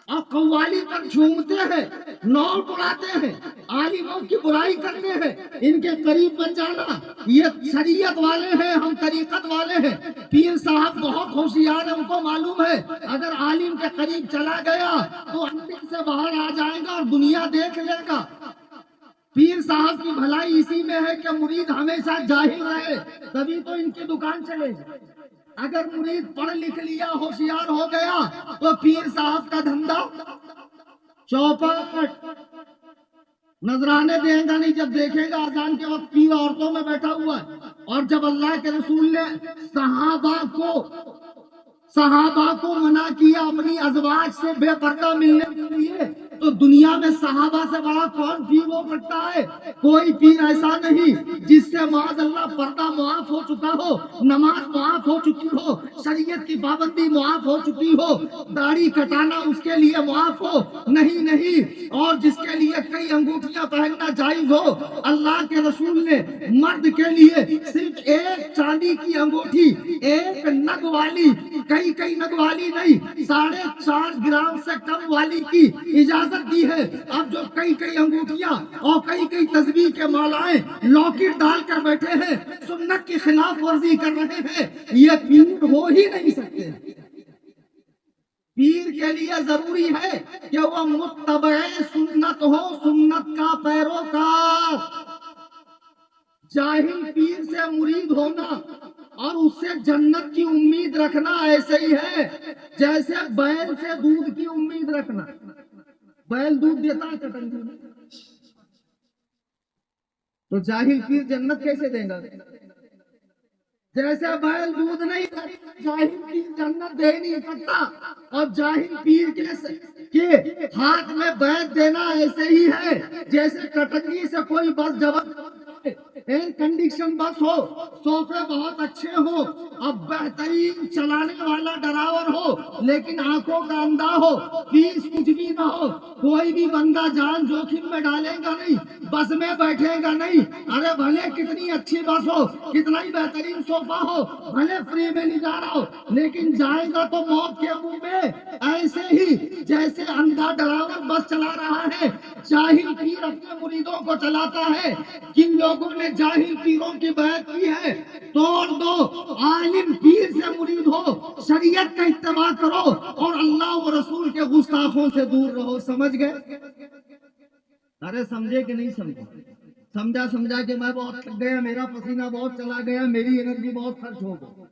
اور قوالی پر جھومتے ہیں، نوٹ اڑاتے ہیں، عالموں کی برائی کرتے ہیں، ان کے قریب بن جانا، یہ شریعت والے ہیں، ہم طریقت والے ہیں۔ پیر صاحب بہت ہوشیار ہیں، ان کو معلوم ہے اگر عالم کے قریب چلا گیا تو اندر سے باہر آ جائے گا اور دنیا دیکھ لے گا۔ پیر صاحب کی بھلائی اسی میں ہے کہ مرید ہمیشہ جاہل رہے، تبھی تو ان کی دکان چلے گی۔ اگر مرید پڑھ لکھ لیا، ہوشیار ہو گیا تو پیر صاحب کا دھندا چوپاٹ، نذرانے دے گا نہیں، جب دیکھے گا اذان کے وقت پیر عورتوں میں بیٹھا ہوا ہے۔ اور جب اللہ کے رسول نے صحابہ کو منع کیا اپنی ازواج سے بے پردہ ملنے کے لیے، تو دنیا میں صحابہ سے بڑا کون پیر ہو سکتا ہے؟ کوئی پیر ایسا نہیں جس سے معاذ اللہ پردہ معاف ہو چکا ہو، نماز معاف ہو چکی ہو، شریعت کی پابندی معاف ہو چکی ہو، داڑھی کٹانا اس کے لیے معاف ہو، نہیں، اور جس کے لیے کئی انگوٹھیاں پہننا جائز ہو۔ اللہ کے رسول نے مرد کے لیے صرف ایک چاندی کی انگوٹھی، ایک نگ والی، کئی نگ والی نہیں، 4.5 گرام سے کم والی کی اجازت دی ہے۔ اب جو کئی انگوٹھیاں اور کئی تسبیح کے مالائیں لاکٹ ڈال کر بیٹھے ہیں، سنت کی خلاف ورزی کر رہے ہیں، یہ پیر ہو ہی نہیں سکتے۔ پیر کے لیے ضروری ہے کہ وہ متبع سنت ہو، سنت کا پیروکار۔ جاہل پیر سے مرید ہونا اور اس سے جنت کی امید رکھنا ایسے ہی ہے جیسے بیل سے دودھ کی امید رکھنا۔ بیل دودھ دیتا ہے کٹنگی میں، تو جاہل پیر جنت کیسے دے گا؟ جیسے بیل دودھ نہیں دیتا، جاہل پیر جنت دے نہیں سکتا، اور جاہل پیر کے ہاتھ میں بیعت دینا ایسے ہی ہے جیسے کٹنگی سے کوئی بس ایئر کنڈیشن بس ہو، صوفے بہت اچھے ہو، اب بہترین چلانے والا ڈرائیور ہو لیکن آنکھوں کا اندھا ہو، فیس کچھ بھی نہ ہو، کوئی بھی بندہ جان جوخم میں ڈالے گا نہیں، بس میں بیٹھے گا نہیں۔ ارے بھلے کتنی اچھی بس ہو، کتنا ہی بہترین صوفہ ہو، بھلے فری میں نہیں جا رہا ہو، لیکن جائے گا تو موت کے منہ میں۔ ایسے ہی جیسے اندھا ڈرائیور بس چلا رہا ہے، جاہل پیر اپنے مریدوں کو چلاتا ہے۔ جن لوگوں نے جاہل پیروں کی بیعت کی ہے توڑ دو، عالم پیر سے مرید ہو، شریعت کا اتباع کرو اور اللہ و رسول کے گستاخوں سے دور رہو۔ سمجھ گئے؟ ارے سمجھے کہ نہیں سمجھے؟ سمجھا کہ میں بہت تھک گیا، میرا پسینہ بہت چلا گیا، میری انرجی بہت خرچ ہو گئی۔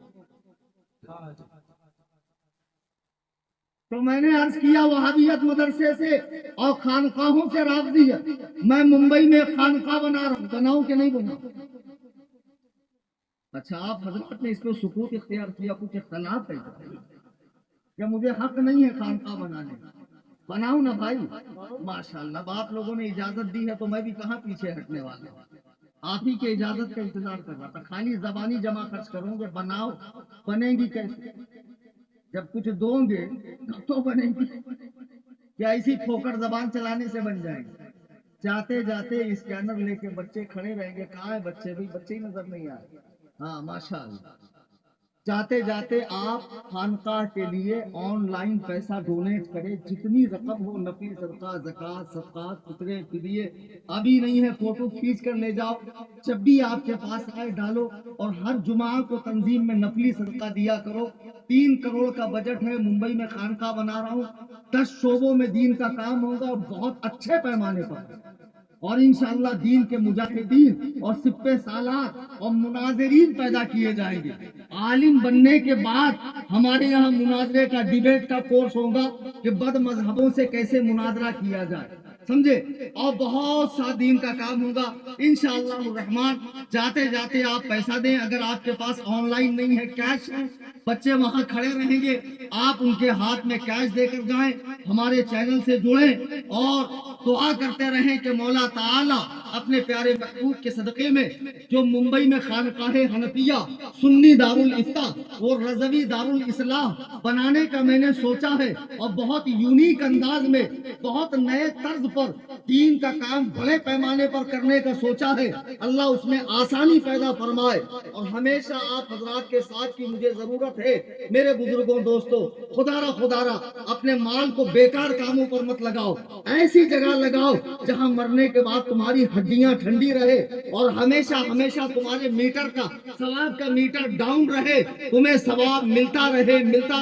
تو میں نے عرض کیا وہابیت مدرسے سے اور خانقاہوں سے رابطیت، میں ممبئی میں خانقاہ بنا رہا ہوں، بناؤں کہ نہیں بناؤں؟ اچھا آپ حضرات نے اس کو سکوت اختیار کیا، کچھ اختلاف ہے کیا؟ مجھے حق نہیں ہے خانقاہ بنانے کا؟ بناؤں نا بھائی، ماشاءاللہ آپ لوگوں نے اجازت دی ہے تو میں بھی کہاں پیچھے ہٹنے والا ہوں، آپ ہی کے اجازت کا انتظار کر رہا تھا۔ خالی زبانی جمع خرچ کروں گے، بناؤ، بنے گی کیسے؟ جب کچھ دو گے تب تو بنے گی، کیا اسی پھوکڑ زبان چلانے سے بن جائے گی؟ جاتے جاتے اسکینر لے کے بچے کھڑے رہیں گے، کہاں ہے بچے؟ بھی بچے ہی نظر نہیں آئے۔ ہاں ماشاءاللہ، جاتے جاتے آپ خانقاہ کے لیے آن لائن پیسہ ڈونیٹ کرے، جتنی رقم ہو، نفلی صدقہ، زکوٰۃ، صدقات، فطرے، فدیے، ابھی نہیں ہے فوٹو کھینچ کر لے جاؤ، جب بھی آپ کے پاس آئے ڈالو، اور ہر جمعہ کو تنظیم میں نفلی صدقہ دیا کرو۔ 3 کروڑ کا بجٹ ہے، ممبئی میں خانقاہ بنا رہا ہوں، 10 شعبوں میں دین کا کام ہوگا، بہت اچھے پیمانے پر، اور انشاءاللہ دین کے مجاہدین اور سپہ سالار اور مناظرین پیدا کیے جائیں گے۔ عالم بننے کے بعد ہمارے یہاں مناظرے کا، ڈیبیٹ کا کورس ہوگا کہ بد مذہبوں سے کیسے مناظرہ کیا جائے، سمجھے؟ اور بہت سا دین کا کام ہوگا انشاءاللہ الرحمن۔ جاتے جاتے آپ پیسہ دیں، اگر آپ کے پاس آن لائن نہیں ہے، کیش ہے، بچے وہاں کھڑے رہیں گے، آپ ان کے ہاتھ میں کیش دے کر جائیں، ہمارے چینل سے جڑیں اور دعا کرتے رہیں کہ مولا تعالی اپنے پیارے محبوب کے صدقے میں جو ممبئی میں خانقاہ حنفیہ سنی دارالافتاء اور رضوی دارالاصلاح بنانے کا میں نے سوچا ہے، اور بہت یونیک انداز میں، بہت نئے طرز پر دین کا کام بڑے پیمانے پر کرنے کا سوچا ہے، اللہ اس میں آسانی پیدا فرمائے۔ اور ہمیشہ آپ حضرات کے ساتھ کی مجھے ضرورت ہے، میرے بزرگوں، دوستوں، خدا را اپنے مال کو بیکار کاموں پر مت لگاؤ، ایسی جگہ لگاؤ جہاں مرنے کے بعد تمہاری ہڈیاں ٹھنڈی رہے اور ہمیشہ ہمیشہ تمہارے میٹر کا، ثواب کا میٹر ڈاؤن رہے، تمہیں ثواب ملتا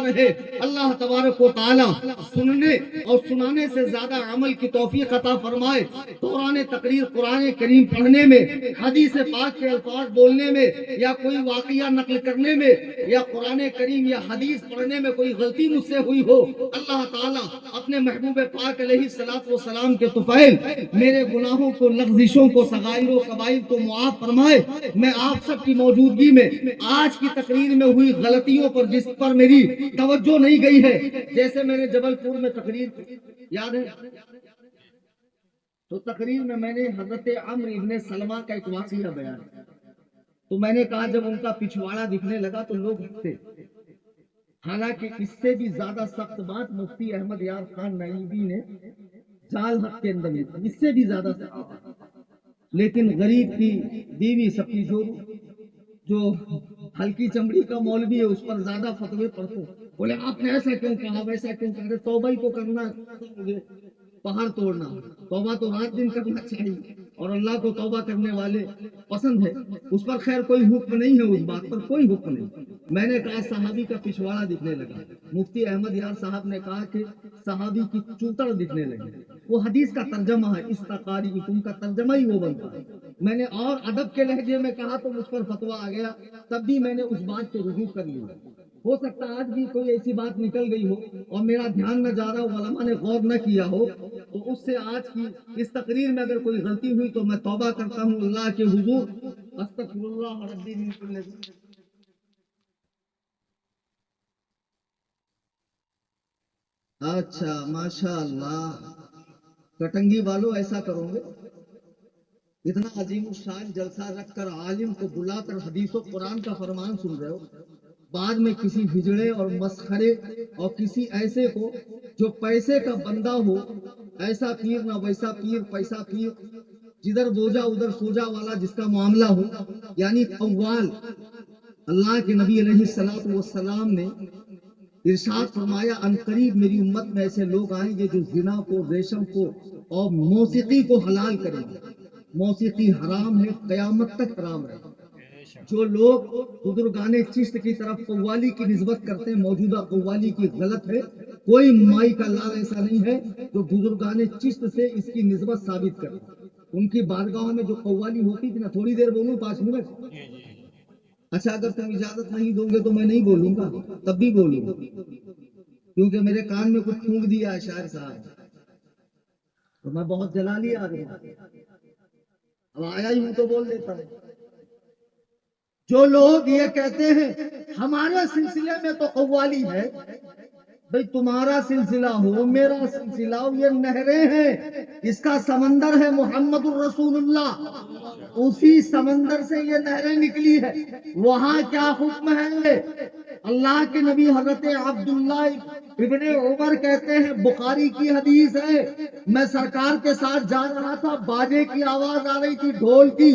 رہے۔ اللہ تبارک و تعالی سننے اور سنانے سے زیادہ عمل کی توفیق عطا فرمائے۔ دوران تقریر قرآن کریم پڑھنے میں، حدیث پاک کے الفاظ بولنے میں، یا کوئی واقعہ نقل کرنے میں، یا قرآن کریم یا حدیث پڑھنے میں کوئی غلطی مجھ سے ہوئی ہو، اللہ تعالیٰ اپنے محبوب پاک علیہ الصلوۃ والسلام کے طفیل میرے گناہوں کو، لغزشوں کو، صغائر و کبائر کو معاف فرمائے۔ میں آپ سب کی موجودگی میں آج کی تقریر میں ہوئی غلطیوں پر، جس پر میری توجہ نہیں گئی ہے، جیسے میں نے جبل پور میں تقریر یاد ہے، تو تقریر میں نے حضرت عمرو ابن سلمہ کا ایک واقعہ بیان کیا، تو میں نے کہا جب ان کا پچھواڑا دکھنے لگا تو لوگ ہنستے، حالانکہ اس سے بھی زیادہ سخت بات مفتی احمد یار خان نائیبی نے جال حق کے اندر لکھی، اس سے بھی زیادہ سخت، لیکن غریب کی بیوی سب کی جو ہلکی چمڑی کا مولوی ہے اس پر زیادہ فتوے پڑتے، بولے آپ نے ایسا کیوں کہا، ویسا کیوں کہا، توبہ ہی تو کرنا ہے، پہاڑ توڑنا، توبہ تو رات دن کرنا چاہیے، اور اللہ کو توبہ کرنے والے پسند ہے، اس پر خیر کوئی حکم نہیں ہے، اس بات پر کوئی حکم نہیں۔ میں نے کہا صحابی کا پچھواڑا دکھنے لگا، مفتی احمد یار صاحب نے کہا کہ صحابی کی چوتڑ دکھنے لگی، وہ حدیث کا ترجمہ ہے، استقاری کا ترجمہ ہی وہ بنتا ہے۔ میں نے اور ادب کے لہجے میں کہا تو مجھ پر فتویٰ آ گیا، تب بھی میں نے اس بات کو رجوع کر لیا۔ ہو سکتا آج بھی کوئی ایسی بات نکل گئی ہو اور میرا دھیان نہ جا رہا ہو، علماء نے غور نہ کیا ہو، تو اس سے آج کی اس تقریر میں اگر کوئی غلطی ہوئی تو میں توبہ کرتا ہوں اللہ کے حضور، استغفر اللہ ربی من کل ذنب۔ اچھا ماشاء اللہ، کٹنگی والوں ایسا کرو گے؟ اتنا عظیم الشان جلسہ رکھ کر عالم کو بلا کر حدیث و قرآن کا فرمان سن رہے ہو، بعد میں کسی ہجڑے اور مسخرے اور کسی ایسے کو جو پیسے کا بندہ ہو، ایسا پیر نہ ویسا پیر، پیسہ پیر، جدھر بوجھا ادھر سوجا والا جس کا معاملہ ہو، یعنی قوال۔ اللہ کے نبی علیہ الصلوۃ والسلام نے ارشاد فرمایا عنقریب میری امت میں ایسے لوگ آئیں گے جو زنا کو، ریشم کو اور موسیقی کو حلال کریں گے۔ موسیقی حرام ہے، قیامت تک حرام ہے۔ جو لوگ بزرگان چشت کی طرف قوالی کی نسبت کرتے ہیں، موجودہ قوالی کی غلط ہے، کوئی مائی کا لال ایسا نہیں ہے جو بزرگان چشت سے اس کی نسبت ثابت کرے۔ ان کی بارگاہوں میں جو قوالی ہوتی تھی نا، تھوڑی دیر بولوں 5 منٹ؟ اچھا اگر تم اجازت نہیں دو گے تو میں نہیں بولوں گا، تب بھی بولوں گا، کیونکہ میرے کان میں کچھ پھونک دیا ہے شاعر صاحب، تو میں بہت جلالی آ گیا، اب آیا ہی ہوں تو بول دیتا ہوں۔ جو لوگ یہ کہتے ہیں ہمارے سلسلے میں تو قوالی ہے، بھئی تمہارا سلسلہ ہو، میرا سلسلہ ہو، یہ نہریں ہیں، اس کا سمندر ہے محمد الرسول اللہ، اسی سمندر سے یہ نہریں نکلی ہے، وہاں کیا حکم ہے؟ اللہ کے نبی حضرت عبداللہ ابن عمر کہتے ہیں، بخاری کی حدیث ہے، میں سرکار کے ساتھ جا رہا تھا، باجے کی آواز آ رہی تھی، ڈھول کی،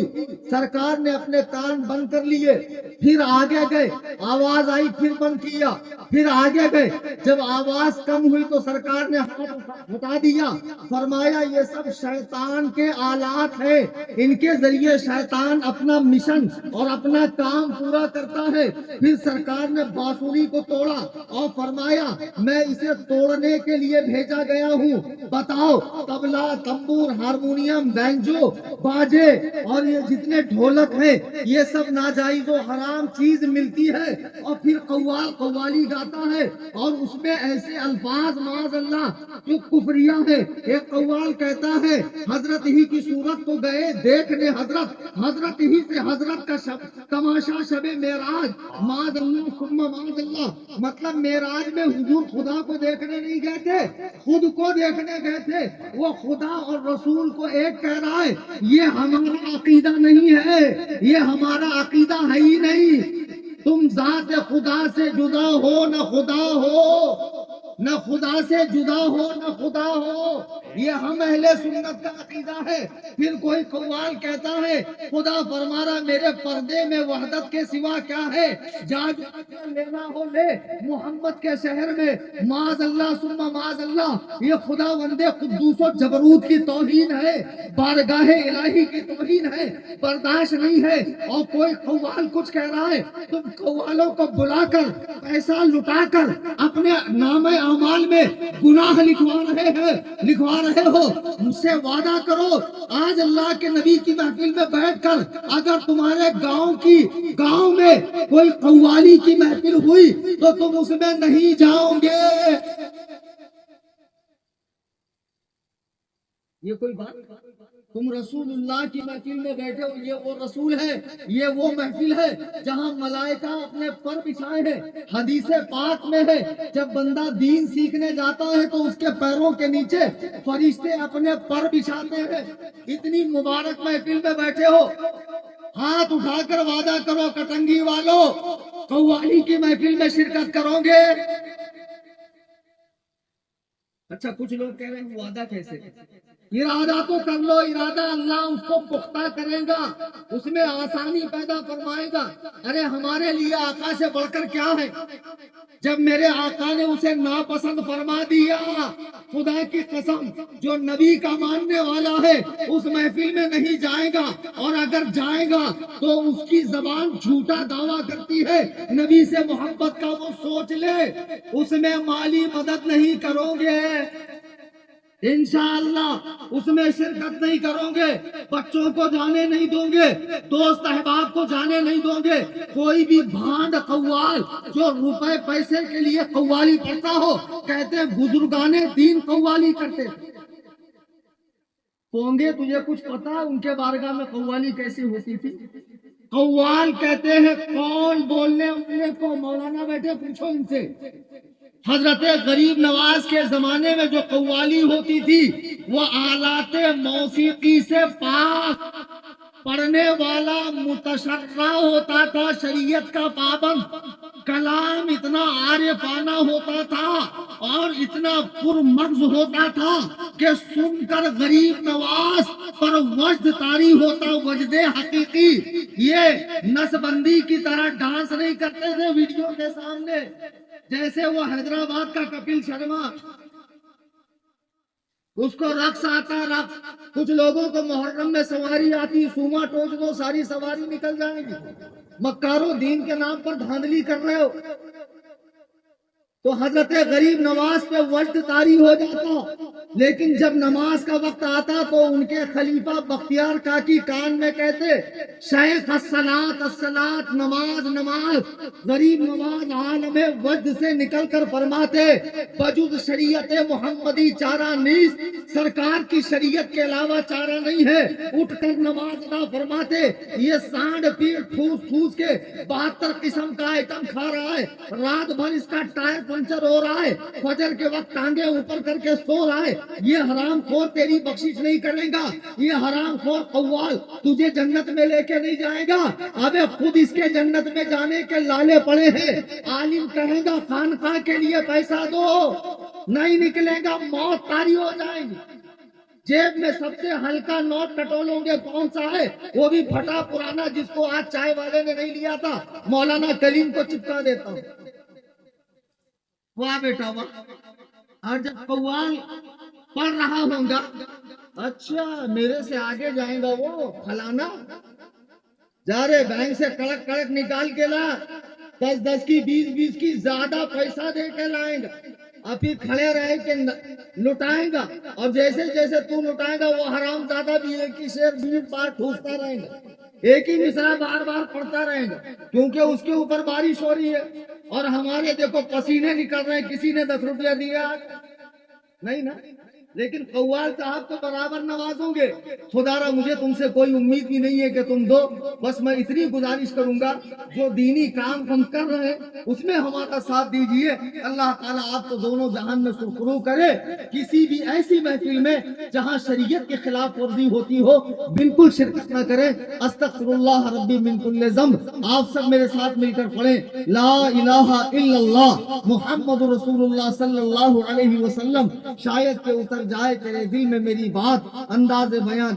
سرکار نے اپنے کان بند کر لیے، پھر آگے گئے، آواز آئی پھر بند کیا، پھر آگے گئے، جب آواز کم ہوئی تو سرکار نے ہاتھ ہٹا دیا، فرمایا یہ سب شیطان کے آلات ہیں، ان کے ذریعے شیطان اپنا مشن اور اپنا کام پورا کرتا ہے۔ پھر سرکار نے بانسری کو توڑا اور فرمایا میں اسے توڑنے کے لیے بھیجا گیا ہوں، بتاؤ طبلہ، تنبور، ہارمونیم، بینجو، باجے اور یہ جتنے ڈھولک ہیں یہ سب ناجائز و حرام چیز ملتی ہے، اور پھر قوال قوالی گاتا ہے اور اس میں ایسے الفاظ معاذ اللہ جو کفریہ ہے۔ ایک قوال کہتا ہے حضرت ہی کی صورت کو گئے دیکھنے حضرت ہی سے حضرت کا تماشا شب معراج، معاذ اللہ ثم معاذ اللہ، مطلب معراج میں حضور خدا کو دیکھنے نہیں گئے تھے، خود کو دیکھنے گئے تھے، وہ خدا اور رسول کو ایک کہہ رہا ہے۔ یہ ہمارا عقیدہ نہیں ہے، یہ ہمارا عقیدہ ہے ہی نہیں، تم ذات خدا سے جدا ہو نہ خدا ہو، نہ خدا سے جدا ہو نہ خدا ہو، یہ ہم اہل سنت کا عقیدہ ہے۔ پھر کوئی قوال کہتا ہے خدا فرما رہا میرے پردے میں وحدت کے سوا کیا ہے، جا کے لینا ہو لے محمد کے شہر میں، معاذ اللہ ثم معاذ اللہ، یہ خدا وندے قدوس و جبروت کی توہین ہے، بارگاہ الہی کی توہین ہے، برداشت نہیں ہے۔ اور کوئی قوال کچھ کہہ رہا ہے، تم قوالوں کو بلا کر پیسہ لٹا کر اپنے نام اعمال میں گناہ لکھوا رہے ہو، مجھ سے وعدہ کرو آج اللہ کے نبی کی محفل میں بیٹھ کر اگر تمہارے گاؤں میں کوئی قوالی کی محفل ہوئی تو تم اس میں نہیں جاؤ گے۔ یہ کوئی بات؟ تم رسول اللہ کی محفل میں بیٹھے ہو، یہ وہ رسول ہے، یہ وہ محفل ہے جہاں ملائکہ اپنے پر بچھائے ہیں۔ حدیث پاک میں ہے جب بندہ دین سیکھنے جاتا ہے تو اس کے پیروں کے نیچے فرشتے اپنے پر بچھاتے ہیں۔ اتنی مبارک محفل میں بیٹھے ہو، ہاتھ اٹھا کر وعدہ کرو کٹنگی والوں قوالی کی محفل میں شرکت کرو گے؟ اچھا کچھ لوگ کہہ رہے ہیں وعدہ کیسے؟ ارادہ تو کر لو، ارادہ اللہ اس کو پختہ کرے گا، اس میں آسانی پیدا فرمائے گا۔ ارے ہمارے لیے آقا سے بڑھ کر کیا ہے؟ جب میرے آقا نے اسے ناپسند فرما دیا، خدا کی قسم جو نبی کا ماننے والا ہے اس محفل میں نہیں جائے گا، اور اگر جائے گا تو اس کی زبان جھوٹا دعویٰ کرتی ہے نبی سے محبت کا، وہ سوچ لے اس میں مالی مدد نہیں کرو گے، انشاءاللہ اس میں شرکت نہیں کرو گے، بچوں کو جانے نہیں دو گے، دوست احباب کو جانے نہیں دو گے۔ کوئی بھی بھانڈ قوال جو روپے پیسے کے لیے قوالی کرتا ہو، کہتے ہیں بزرگان دین قوالی کرتے تھے۔ پونگے تجھے کچھ پتا ان کے بارگاہ میں قوالی کیسی ہوتی تھی؟ قوال کہتے ہیں کون بولنے والے کو، مولانا بیٹھے پوچھو ان سے، حضرت غریب نواز کے زمانے میں جو قوالی ہوتی تھی وہ آلات موسیقی سے پاک، پڑھنے والا متشرع ہوتا تھا، شریعت کا پابند، کلام اتنا عارفانہ ہوتا تھا اور اتنا پرمغز ہوتا تھا کہ سن کر غریب نواز پر وجد طاری ہوتا، وجد حقیقی۔ یہ نسبندی کی طرح ڈانس نہیں کرتے تھے ویڈیو کے سامنے، جیسے وہ حیدرآباد کا کپل شرما، اس کو رقص آتا رقص۔ کچھ لوگوں کو محرم میں سواری آتی، سوما ٹوچ دو ساری سواری نکل جائے گی۔ مکارو دین کے نام پر دھاندلی کر رہے ہو۔ تو حضرت غریب نواز پہ وجد طاری ہو جاتا، لیکن جب نماز کا وقت آتا تو ان کے خلیفہ بختیار کاکی کان میں کہتے شیخ الصلاۃ الصلاۃ، نماز نماز۔ غریب نواز عالم وجد سے نکل کر فرماتے بجز شریعت محمدی چارہ نیست، سرکار کی شریعت کے علاوہ چارہ نہیں ہے، اٹھ کر نماز ادا فرماتے۔ یہ سانڈ پیٹ ٹھوس ٹھوس کے 72 قسم کا آئٹم کھا رہا ہے، رات بھر اس کا ٹائر پنچر ہو رہا ہے، فجر کے وقت ٹانگیں اوپر کر کے سو رہا ہے۔ یہ حرام خور تیری بخشش نہیں کرے گا، یہ حرام خور قوال تجھے جنت میں لے کے نہیں جائے گا۔ ابے خود اس کے جنت میں جانے کے لالے پڑے ہیں۔ عالم کہے گا خانقاہ کے لیے پیسہ دو، نہیں نکلے گا، موت طاری ہو جائے گی۔ جیب میں سب سے ہلکا نوٹ ٹٹولوں گے کون سا ہے؟ وہ بھی پھٹا پرانا، جس کو آج چائے والے نے نہیں لیا تھا، مولانا کلیم کو چپکا دیتا ہوں۔ واہ بیٹا واہ۔ اور جب قوال پڑھ رہا ہوں گا، اچھا میرے سے آگے جائیں گا وہ فلانا، جا رہے بینک سے کڑک کڑک نکال کے لا، 10 کی 20 کی زیادہ پیسہ دے کے لائیں گا، اور پھر کھڑے رہے کہ لٹائیں گا، اور جیسے جیسے تو لٹائیں گا وہ حرام زیادہ بھی ایک ہی شعر 20 بار ٹھوستا رہے گا، ایک ہی مصرع بار بار پڑھتا رہے گا، کیونکہ اس کے اوپر بارش ہو رہی ہے اور ہمارے دیکھو پسینے نکل رہے ہیں۔ کسی نے 10 روپیہ دیا نہیں نا، لیکن قوال صاحب تو برابر نوازوں گے۔ خدا را مجھے تم سے کوئی امید بھی نہیں ہے کہ تم دو، بس میں اتنی گزارش کروں گا جو دینی کام ہم کر رہے ہیں اس میں ہمارا ساتھ دیجئے۔ اللہ تعالیٰ آپ کو دونوں جہان میں سرخرو کرے۔ کسی بھی ایسی محفل میں جہاں شریعت کے خلاف ورزی ہوتی ہو بالکل شرکت نہ کریں۔ استغفر اللہ ربی من کل ذنب۔ آپ سب میرے ساتھ مل کر پڑھیں لا الہ الا اللہ محمد رسول اللہ صلی اللہ علیہ وسلم۔ شاید کہ اتر جائے تیرے دل میں میری بات، انداز بیاں